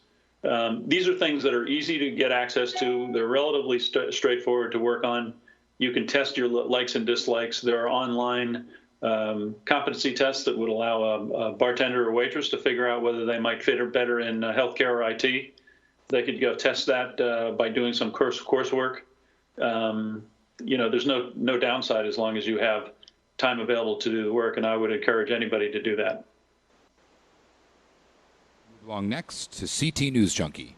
These are things that are easy to get access to. They're relatively straightforward to work on. You can test your likes and dislikes. There are online competency tests that would allow a bartender or waitress to figure out whether they might fit or better in healthcare or IT. They could go test that by doing some coursework. There's no downside as long as you have time available to do the work, and I would encourage anybody to do that. Move along next to CT News Junkie.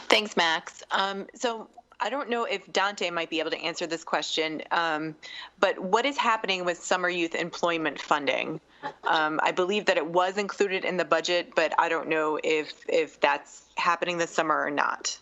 Thanks, Max. So I don't know if Dante might be able to answer this question, but what is happening with summer youth employment funding? I believe that it was included in the budget, but I don't know if that's happening this summer or not.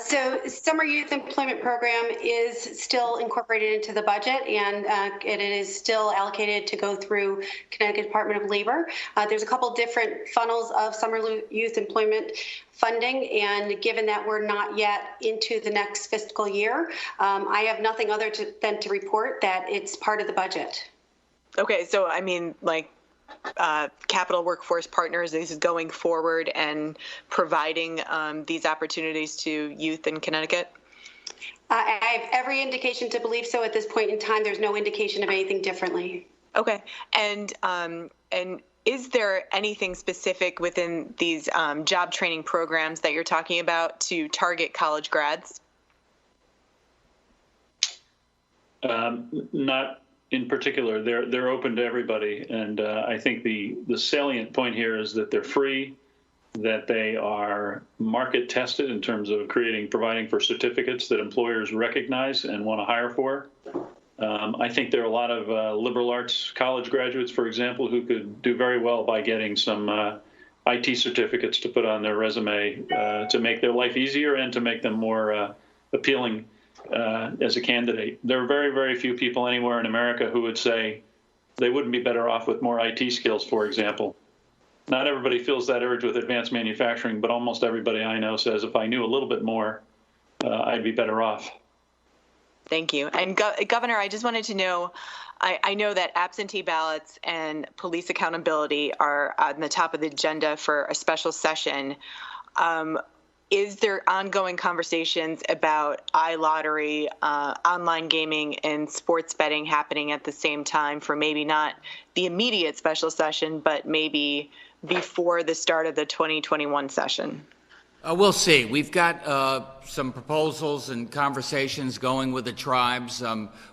So Summer Youth Employment Program is still incorporated into the budget, and it is still allocated to go through Connecticut Department of Labor. There's a couple different funnels of summer youth employment funding, and given that we're not yet into the next fiscal year, I have nothing other than to report that it's part of the budget. Okay, so I mean, Capital Workforce Partners is going forward and providing these opportunities to youth in Connecticut? I have every indication to believe so at this point in time. There's no indication of anything differently. Okay, and is there anything specific within these job training programs that you're talking about to target college grads? Not in particular. They're open to everybody, and I think the salient point here is that they're free, that they are market tested in terms of providing for certificates that employers recognize and want to hire for. I think there are a lot of liberal arts college graduates, for example, who could do very well by getting some IT certificates to put on their resume to make their life easier and to make them more appealing as a candidate. There are very, very few people anywhere in America who would say they wouldn't be better off with more IT skills, for example. Not everybody feels that urge with advanced manufacturing, but almost everybody I know says if I knew a little bit more, I'd be better off. Thank you. And Governor, I just wanted to know, I know that absentee ballots and police accountability are on the top of the agenda for a special session. Is there ongoing conversations about iLottery, online gaming, and sports betting happening at the same time for maybe not the immediate special session, but maybe before the start of the 2021 session? We'll see. We've got some proposals and conversations going with the tribes,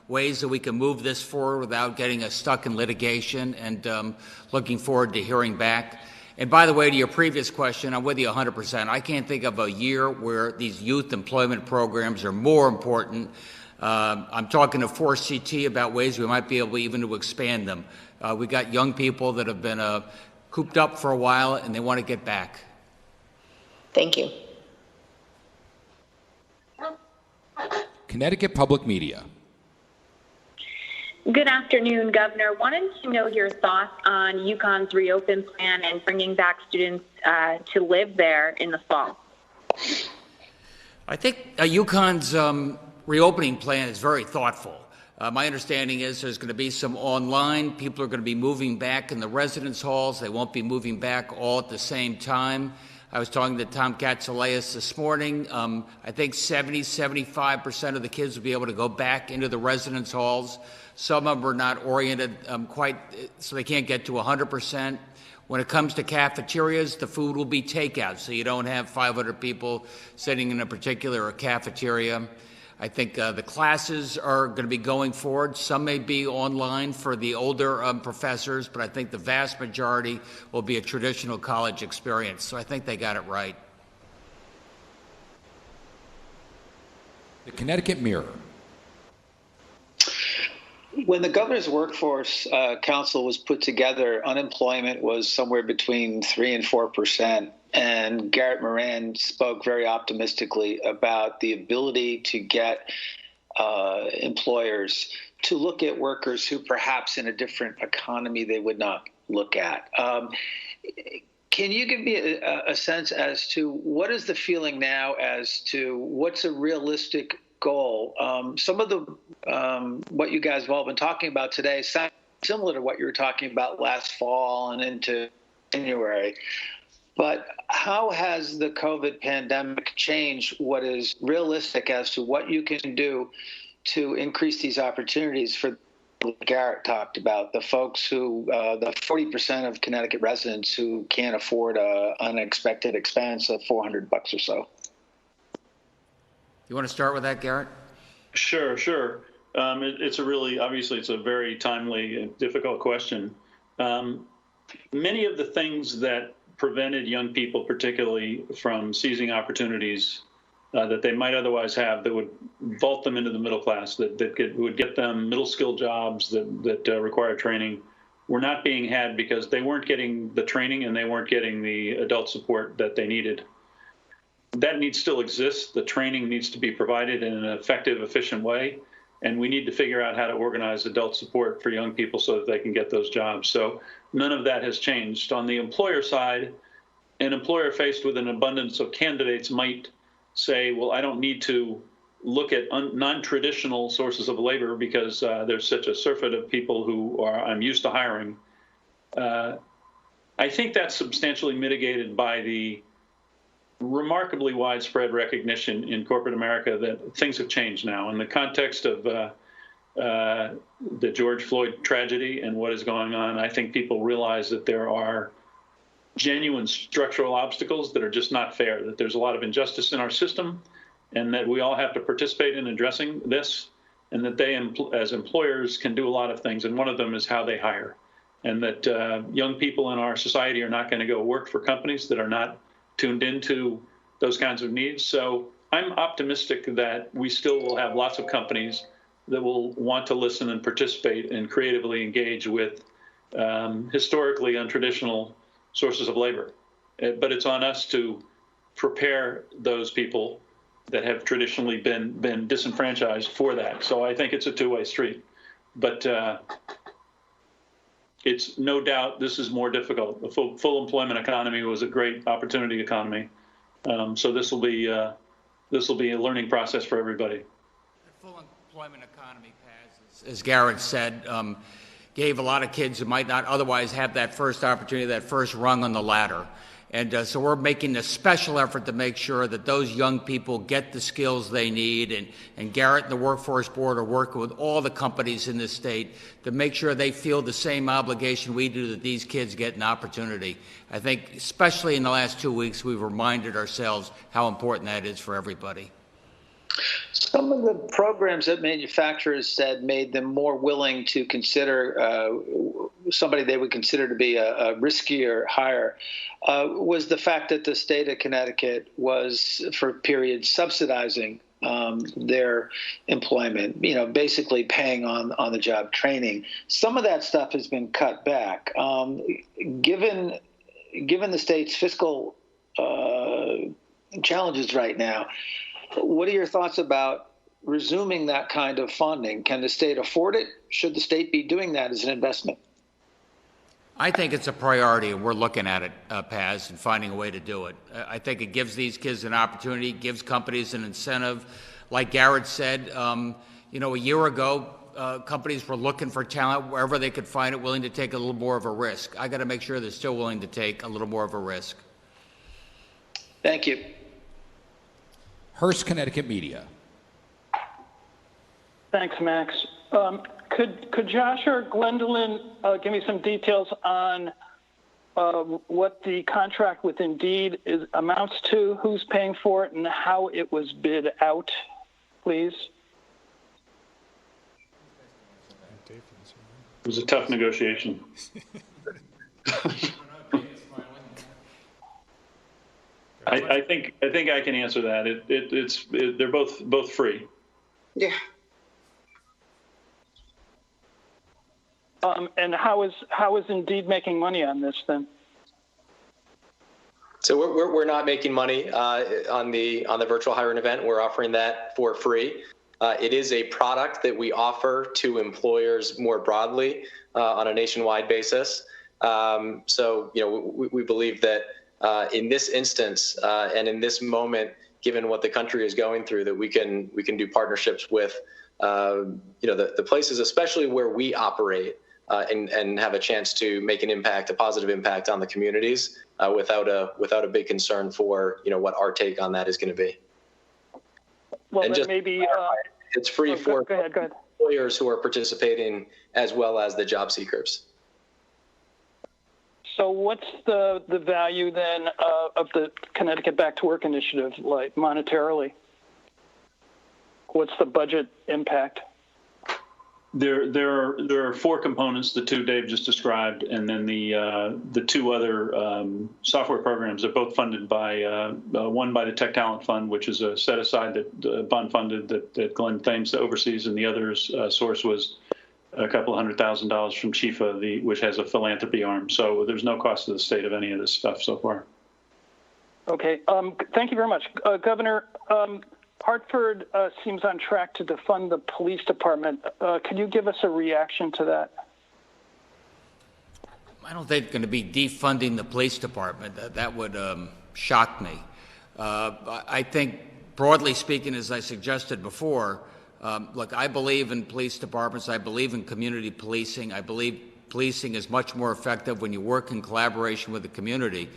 ways that we can move this forward without getting us stuck in litigation, and looking forward to hearing back. And by the way, to your previous question, I'm with you 100%. I can't think of a year where these youth employment programs are more important. I'm talking to 4CT about ways we might be able even to expand them. We got young people that have been cooped up for a while, and they want to get back. Thank you. Connecticut Public Media. Good afternoon, Governor. Wanted to know your thoughts on UConn's reopen plan and bringing back students to live there in the fall. I think UConn's reopening plan is very thoughtful. My understanding is there's going to be some online. People are going to be moving back in the residence halls. They won't be moving back all at the same time. I was talking to Tom Katsouleas this morning. I think 75% of the kids will be able to go back into the residence halls. Some of them are not oriented quite, so they can't get to 100%. When it comes to cafeterias, the food will be takeout, so you don't have 500 people sitting in a particular cafeteria. I think the classes are going to be going forward. Some may be online for the older professors, but I think the vast majority will be a traditional college experience. So I think they got it right. The Connecticut Mirror. When the Governor's Workforce Council was put together, unemployment was somewhere between 3% and 4%. And Garrett Moran spoke very optimistically about the ability to get employers to look at workers who perhaps in a different economy they would not look at. Can you give me a sense as to what is the feeling now as to what's a realistic goal? Some of the what you guys have all been talking about today sounds similar to what you were talking about last fall and into January. But how has the COVID pandemic changed what is realistic as to what you can do to increase these opportunities for Garrett talked about, the folks who, the 40% of Connecticut residents who can't afford an unexpected expense of $400 or so? You want to start with that, Garrett? Sure. It's a really, obviously, it's a very timely and difficult question. Many of the things that prevented young people, particularly, from seizing opportunities that they might otherwise have that would vault them into the middle class, that would get them middle skill jobs that require training, were not being had because they weren't getting the training and they weren't getting the adult support that they needed. That need still exists. The training needs to be provided in an effective, efficient way. And we need to figure out how to organize adult support for young people so that they can get those jobs. So none of that has changed. On the employer side, an employer faced with an abundance of candidates might say, well, I don't need to look at non-traditional sources of labor because there's such a surfeit of people who I'm used to hiring. I think that's substantially mitigated by the remarkably widespread recognition in corporate America that things have changed now. In the context of the George Floyd tragedy and what is going on, I think people realize that there are genuine structural obstacles that are just not fair, that there's a lot of injustice in our system, and that we all have to participate in addressing this, and that they, as employers, can do a lot of things, and one of them is how they hire, and that young people in our society are not going to go work for companies that are not tuned into those kinds of needs. So I'm optimistic that we still will have lots of companies that will want to listen and participate and creatively engage with historically untraditional sources of labor. But it's on us to prepare those people that have traditionally been disenfranchised for that. So I think it's a two-way street. But it's no doubt this is more difficult. The full employment economy was a great opportunity economy. So this will be a learning process for everybody. The full employment economy pass, as Garrett said, gave a lot of kids who might not otherwise have that first opportunity, that first rung on the ladder. And so we're making a special effort to make sure that those young people get the skills they need. And Garrett and the Workforce Board are working with all the companies in this state to make sure they feel the same obligation we do that these kids get an opportunity. I think, especially in the last 2 weeks, we've reminded ourselves how important that is for everybody. Some of the programs that manufacturers said made them more willing to consider somebody they would consider to be a riskier hire was the fact that the state of Connecticut was, for periods, subsidizing their employment, basically paying on the job training. Some of that stuff has been cut back. Given the state's fiscal challenges right now, what are your thoughts about resuming that kind of funding? Can the state afford it? Should the state be doing that as an investment? I think it's a priority, and we're looking at it, Paz, and finding a way to do it. I think it gives these kids an opportunity, gives companies an incentive. Like Garrett said, a year ago, companies were looking for talent wherever they could find it, willing to take a little more of a risk. I got to make sure they're still willing to take a little more of a risk. Thank you. Hearst, Connecticut Media. Thanks, Max. Could Josh or Gwendolyn give me some details on what the contract with Indeed amounts to, who's paying for it, and how it was bid out, please? It was a tough negotiation. I think I can answer that. They're both free. Yeah. And how is Indeed making money on this then? So we're not making money on the virtual hiring event. We're offering that for free. It is a product that we offer to employers more broadly on a nationwide basis. So we believe that in this instance and in this moment, given what the country is going through, that we can do partnerships with the places, especially where we operate. And have a chance to make an impact, a positive impact on the communities without a big concern for what our take on that is going to be. Well, and just maybe it's free for go ahead. employers who are participating as well as the job seekers. So what's the value then of the Connecticut Back to Work initiative, like monetarily? What's the budget impact? There are four components, the two Dave just described, and then the two other software programs are both funded by one by the Tech Talent Fund, which is a set aside that bond funded that Glenn Thames oversees, and the other's source was a couple $100,000 from Chifa, which has a philanthropy arm. So there's no cost to the state of any of this stuff so far. Okay, thank you very much, Governor. Hartford seems on track to defund the police department. Can you give us a reaction to that? I don't think it's going to be defunding the police department. That would shock me. I think, broadly speaking, as I suggested before, look, I believe in police departments. I believe in community policing. I believe policing is much more effective when you work in collaboration with the community.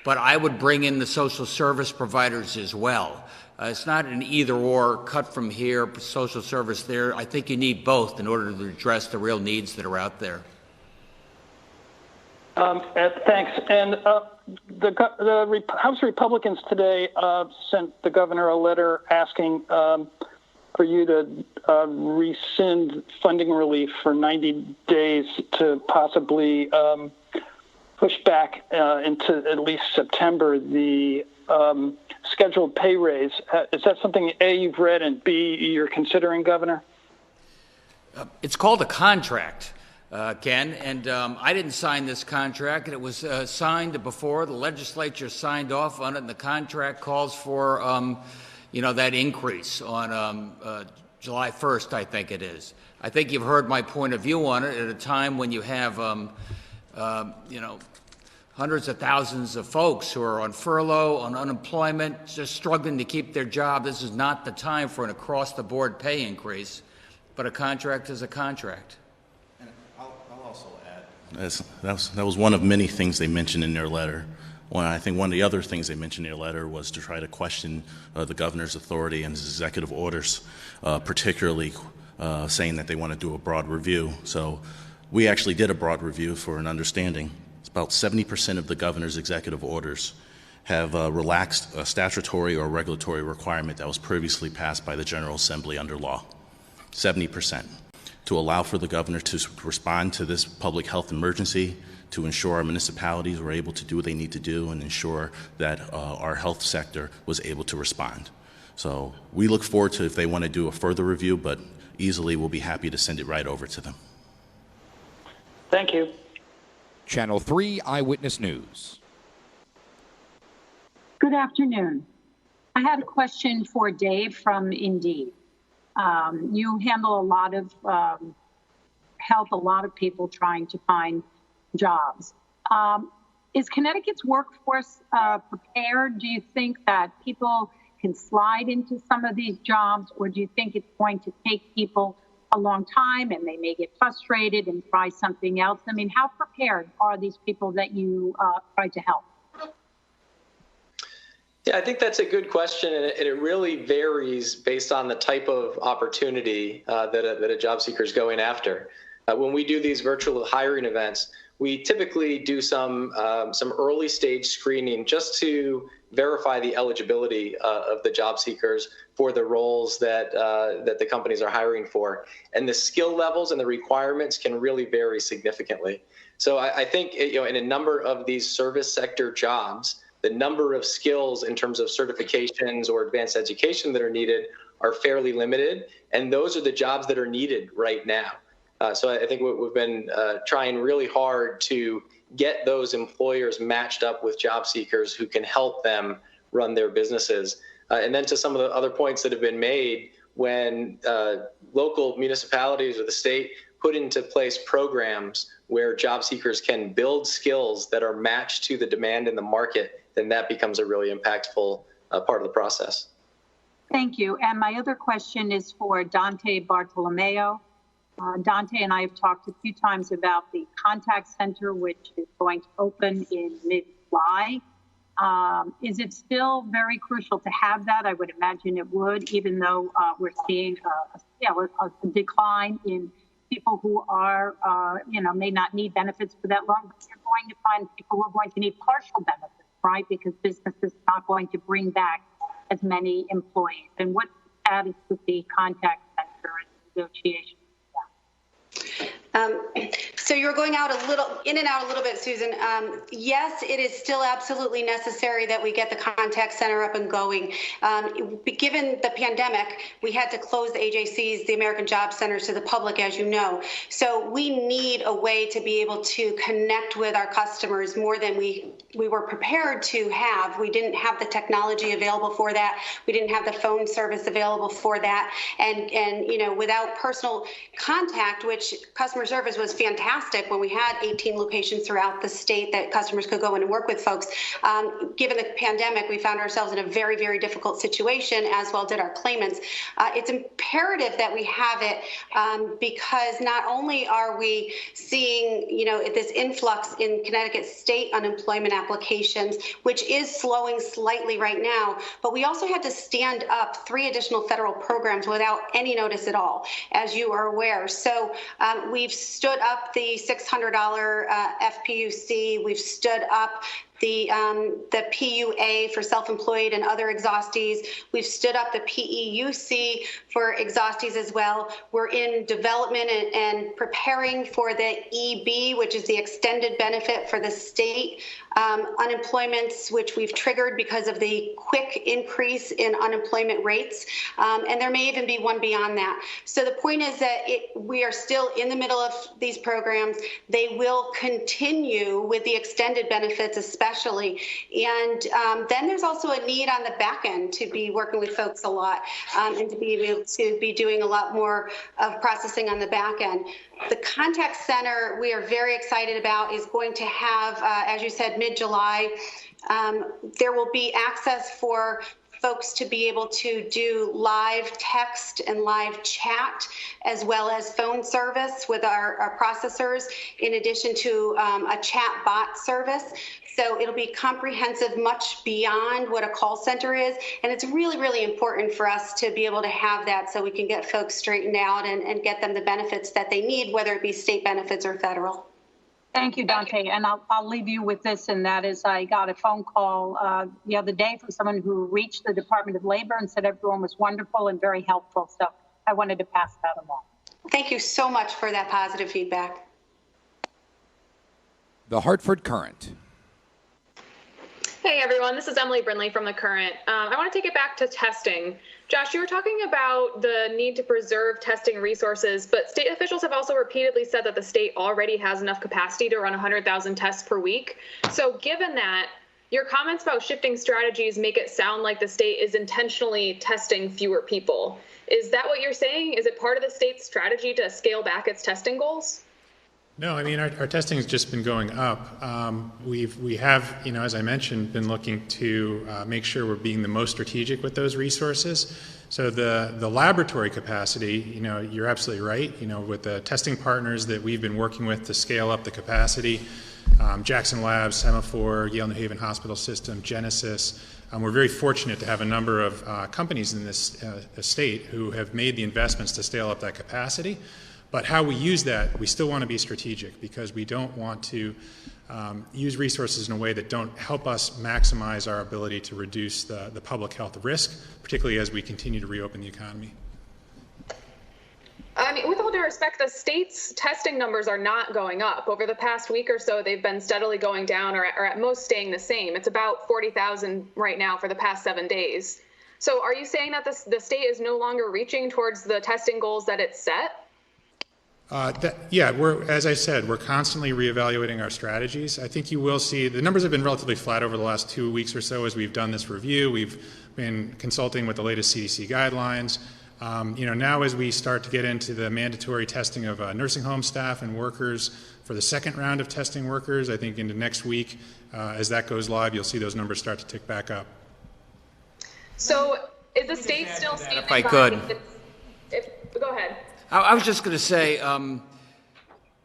But I would bring in the social service providers as well. It's not an either-or, cut from here, social service there. I think you need both in order to address the real needs that are out there. Thanks. And the House Republicans today sent the governor a letter asking for you to rescind funding relief for 90 days to possibly push back into at least September the scheduled pay raise. Is that something, A, you've read, and B, you're considering, Governor? It's called a contract, Ken, and I didn't sign this contract, and it was signed before. The legislature signed off on it, and the contract calls for, that increase on July 1st, I think it is. I think you've heard my point of view on it at a time when you have, hundreds of thousands of folks who are on furlough, on unemployment, just struggling to keep their job. This is not the time for an across-the-board pay increase, but a contract is a contract. And I'll also add, that was one of many things they mentioned in their letter. I think one of the other things they mentioned in their letter was to try to question the governor's authority and his executive orders, particularly saying that they want to do a broad review. So we actually did a broad review for an understanding. About 70% of the governor's executive orders have relaxed a statutory or regulatory requirement that was previously passed by the General Assembly under law. 70%. To allow for the governor to respond to this public health emergency, to ensure our municipalities were able to do what they need to do, and ensure that our health sector was able to respond. So we look forward to if they want to do a further review, but easily we'll be happy to send it right over to them. Thank you. Channel 3 Eyewitness News. Good afternoon. I had a question for Dave from Indeed. You handle a lot of help a lot of people trying to find jobs. Is Connecticut's workforce prepared? Do you think that people can slide into some of these jobs, or do you think it's going to take people a long time and they may get frustrated and try something else? I mean, how prepared are these people that you try to help? Yeah, I think that's a good question, and it really varies based on the type of opportunity that a job seeker is going after. When we do these virtual hiring events, we typically do some early stage screening just to verify the eligibility of the job seekers for the roles that the companies are hiring for. And the skill levels and the requirements can really vary significantly. So I think in a number of these service sector jobs, the number of skills in terms of certifications or advanced education that are needed are fairly limited. And those are the jobs that are needed right now. So I think we've been trying really hard to get those employers matched up with job seekers who can help them run their businesses. And then to some of the other points that have been made, when local municipalities or the state put into place programs where job seekers can build skills that are matched to the demand in the market, then that becomes a really impactful part of the process. Thank you. And my other question is for Dante Bartolomeo. Dante and I have talked a few times about the contact center, which is going to open in mid-July. Is it still very crucial to have that? I would imagine it would, even though we're seeing a decline in people who are, may not need benefits for that long, but you're going to find people who are going to need partial benefits, right? Because business is not going to bring back as many employees. And what's the status with the contact center and negotiations? So you're going out in and out a little bit, Susan. Yes, it is still absolutely necessary that we get the contact center up and going. Given the pandemic, we had to close the AJCs, the American Job Centers, to the public, as you know. So we need a way to be able to connect with our customers more than we were prepared to have. We didn't have the technology available for that. We didn't have the phone service available for that. And without personal contact, which customer service was fantastic when we had 18 locations throughout the state that customers could go in and work with folks. Given the pandemic, we found ourselves in a very, very difficult situation, as well did our claimants. It's imperative that we have it because not only are we seeing, this influx in Connecticut state unemployment applications, which is slowing slightly right now, but we also had to stand up 3 additional federal programs without any notice at all, as you are aware. So we've stood up the $600 FPUC. We've stood up the PUA for self-employed and other exhaustees. We've stood up the PEUC for exhaustees as well. We're in development and preparing for the EB, which is the extended benefit for the state unemployments, which we've triggered because of the quick increase in unemployment rates. And there may even be one beyond that. So the point is that we are still in the middle of these programs. They will continue with the extended benefits, especially. And then there's also a need on the back end to be working with folks a lot and to be able to be doing a lot more of processing on the back end. The contact center we are very excited about is going to have, as you said, mid-July. There will be access for folks to be able to do live text and live chat, as well as phone service with our processors, in addition to a chat bot service. So it'll be comprehensive, much beyond what a call center is. And it's really, really important for us to be able to have that so we can get folks straightened out and get them the benefits that they need, whether it be state benefits or federal. Thank you, Dante. And I'll leave you with this, and that is I got a phone call the other day from someone who reached the Department of Labor and said everyone was wonderful and very helpful. So I wanted to pass that along. Thank you so much for that positive feedback. The Hartford Current. Hey everyone, this is Emily Brindley from The Current. I want to take it back to testing. Josh, you were talking about the need to preserve testing resources, but state officials have also repeatedly said that the state already has enough capacity to run 100,000 tests per week. So given that, Your comments about shifting strategies make it sound like the state is intentionally testing fewer people. Is that what you're saying? Is it part of the state's strategy to scale back its testing goals? No, I mean, our testing has just been going up. We have, as I mentioned, been looking to make sure we're being the most strategic with those resources. So the laboratory capacity, you're absolutely right. With the testing partners that we've been working with to scale up the capacity, Jackson Labs, Semaphore, Yale New Haven Hospital System, Genesis. We're very fortunate to have a number of companies in this state who have made the investments to scale up that capacity. But how we use that, we still want to be strategic because we don't want to use resources in a way that don't help us maximize our ability to reduce the public health risk, particularly as we continue to reopen the economy. I mean, with all due respect, the state's testing numbers are not going up. Over the past week or so, they've been steadily going down or at most staying the same. It's about 40,000 right now for the past 7 days. So are you saying that the state is no longer reaching towards the testing goals that it's set? As I said, we're constantly reevaluating our strategies. I think you will see the numbers have been relatively flat over the last 2 weeks or so as we've done this review. We've been consulting with the latest CDC guidelines. Now as we start to get into the mandatory testing of nursing home staff and workers for the second round of testing workers, I think into next week, as that goes live, you'll see those numbers start to tick back up. So is the state still standing if I could. Go ahead. I was just going to say,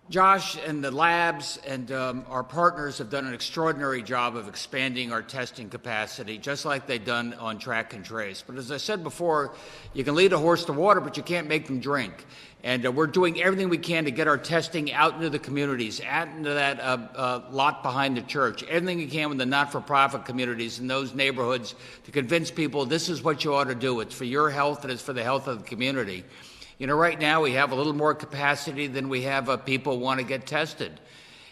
Josh and the labs and our partners have done an extraordinary job of expanding our testing capacity, just like they've done on track and trace. But as I said before, you can lead a horse to water, but you can't make them drink. And we're doing everything we can to get our testing out into the communities, out into that lot behind the church, everything we can with the not-for-profit communities in those neighborhoods to convince people this is what you ought to do. It's for your health and it's for the health of the community. Right now we have a little more capacity than we have people want to get tested.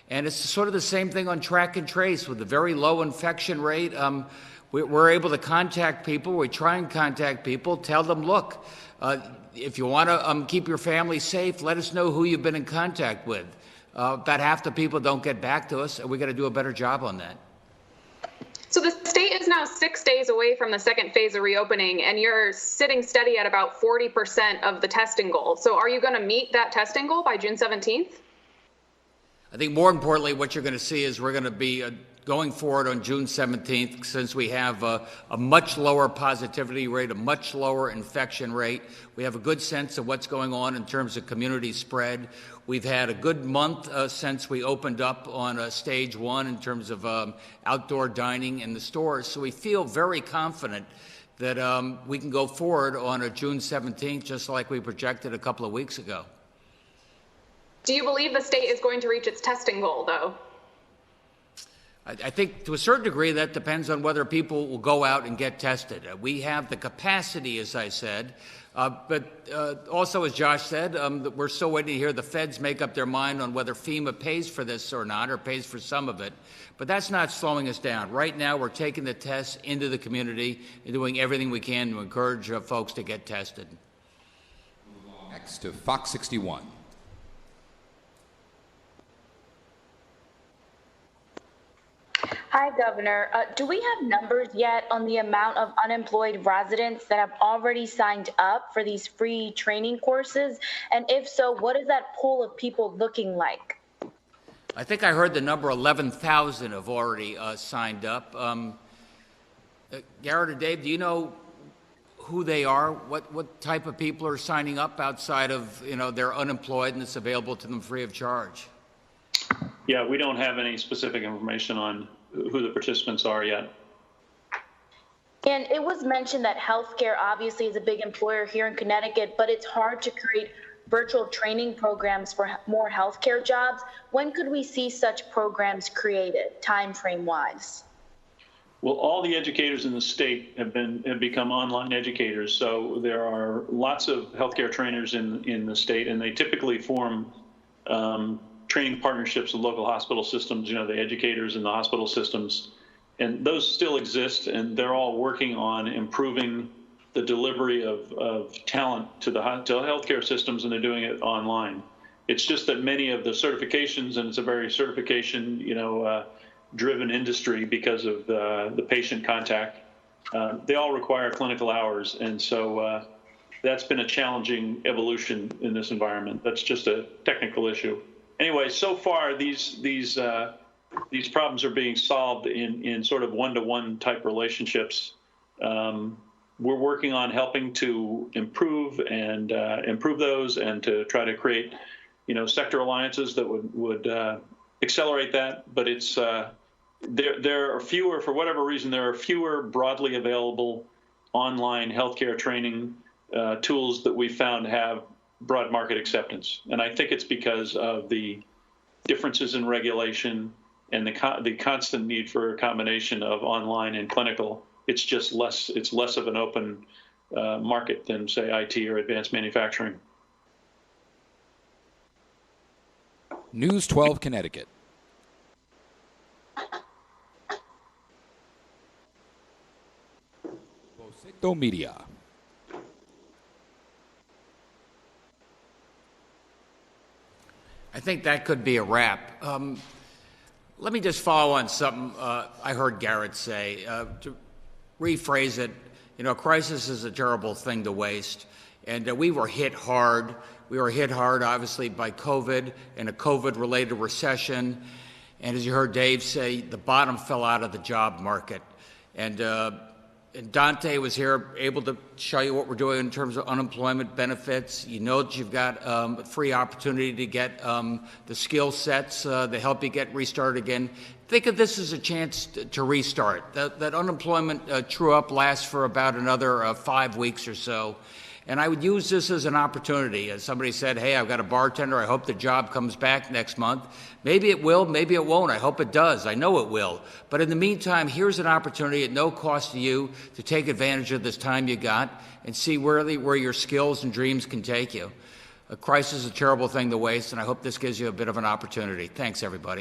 And it's sort of the same thing on track and trace with the very low infection rate. We're able to contact people. We try and contact people, tell them, look, if you want to keep your family safe, let us know who you've been in contact with. About half the people don't get back to us, and we got to do a better job on that. So the state is now 6 days away from the second phase of reopening, and you're sitting steady at about 40% of the testing goal. So are you going to meet that testing goal by June 17th? I think more importantly, what you're going to see is we're going to be going forward on June 17th, since we have a much lower positivity rate, a much lower infection rate. We have a good sense of what's going on in terms of community spread. We've had a good month since we opened up on stage one in terms of outdoor dining in the stores. So we feel very confident that we can go forward on June 17th, just like we projected a couple of weeks ago. Do you believe the state is going to reach its testing goal, though? I think to a certain degree that depends on whether people will go out and get tested. We have the capacity, as I said, but also, as Josh said, we're still waiting to hear the feds make up their mind on whether FEMA pays for this or not, or pays for some of it. But that's not slowing us down. Right now, we're taking the tests into the community and doing everything we can to encourage folks to get tested. Next to Fox 61. Hi, Governor. Do we have numbers yet on the amount of unemployed residents that have already signed up for these free training courses? And if so, what is that pool of people looking like? I think I heard the number 11,000 have already signed up. Garrett or Dave, do you know who they are? What type of people are signing up outside of, they're unemployed and it's available to them free of charge? Yeah, we don't have any specific information on who the participants are yet. And it was mentioned that healthcare obviously is a big employer here in Connecticut, but it's hard to create virtual training programs for more healthcare jobs. When could we see such programs created, time frame wise? Well, all the educators in the state have become online educators. So there are lots of healthcare trainers in the state, and they typically form training partnerships with local hospital systems, the educators in the hospital systems. And those still exist, and they're all working on improving the delivery of talent to healthcare systems, and they're doing it online. It's just that many of the certifications, and it's a very certification, driven industry because of the patient contact. They all require clinical hours, and so that's been a challenging evolution in this environment. That's just a technical issue. Anyway, so far these problems are being solved in sort of one-to-one type relationships. We're working on helping to improve those and to try to create, sector alliances that would accelerate that. But it's there are fewer, for whatever reason, there are fewer broadly available online healthcare training tools that we found have broad market acceptance. And I think it's because of the differences in regulation and the constant need for a combination of online and clinical. It's just less of an open market than, say, IT or advanced manufacturing. News 12 Connecticut. Bosito Media. I think that could be a wrap. Let me just follow on something I heard Garrett say. To rephrase it, crisis is a terrible thing to waste. And we were hit hard. We were hit hard, obviously, by COVID and a COVID-related recession. And as you heard Dave say, the bottom fell out of the job market. And Dante was here able to show you what we're doing in terms of unemployment benefits. You know that you've got a free opportunity to get the skill sets to help you get restarted again. Think of this as a chance to restart. That unemployment true-up lasts for about another 5 weeks or so. And I would use this as an opportunity. As somebody said, hey, I've got a bartender. I hope the job comes back next month. Maybe it will. Maybe it won't. I hope it does. I know it will. But in the meantime, here's an opportunity at no cost to you to take advantage of this time you got and see where your skills and dreams can take you. A crisis is a terrible thing to waste, and I hope this gives you a bit of an opportunity. Thanks, everybody.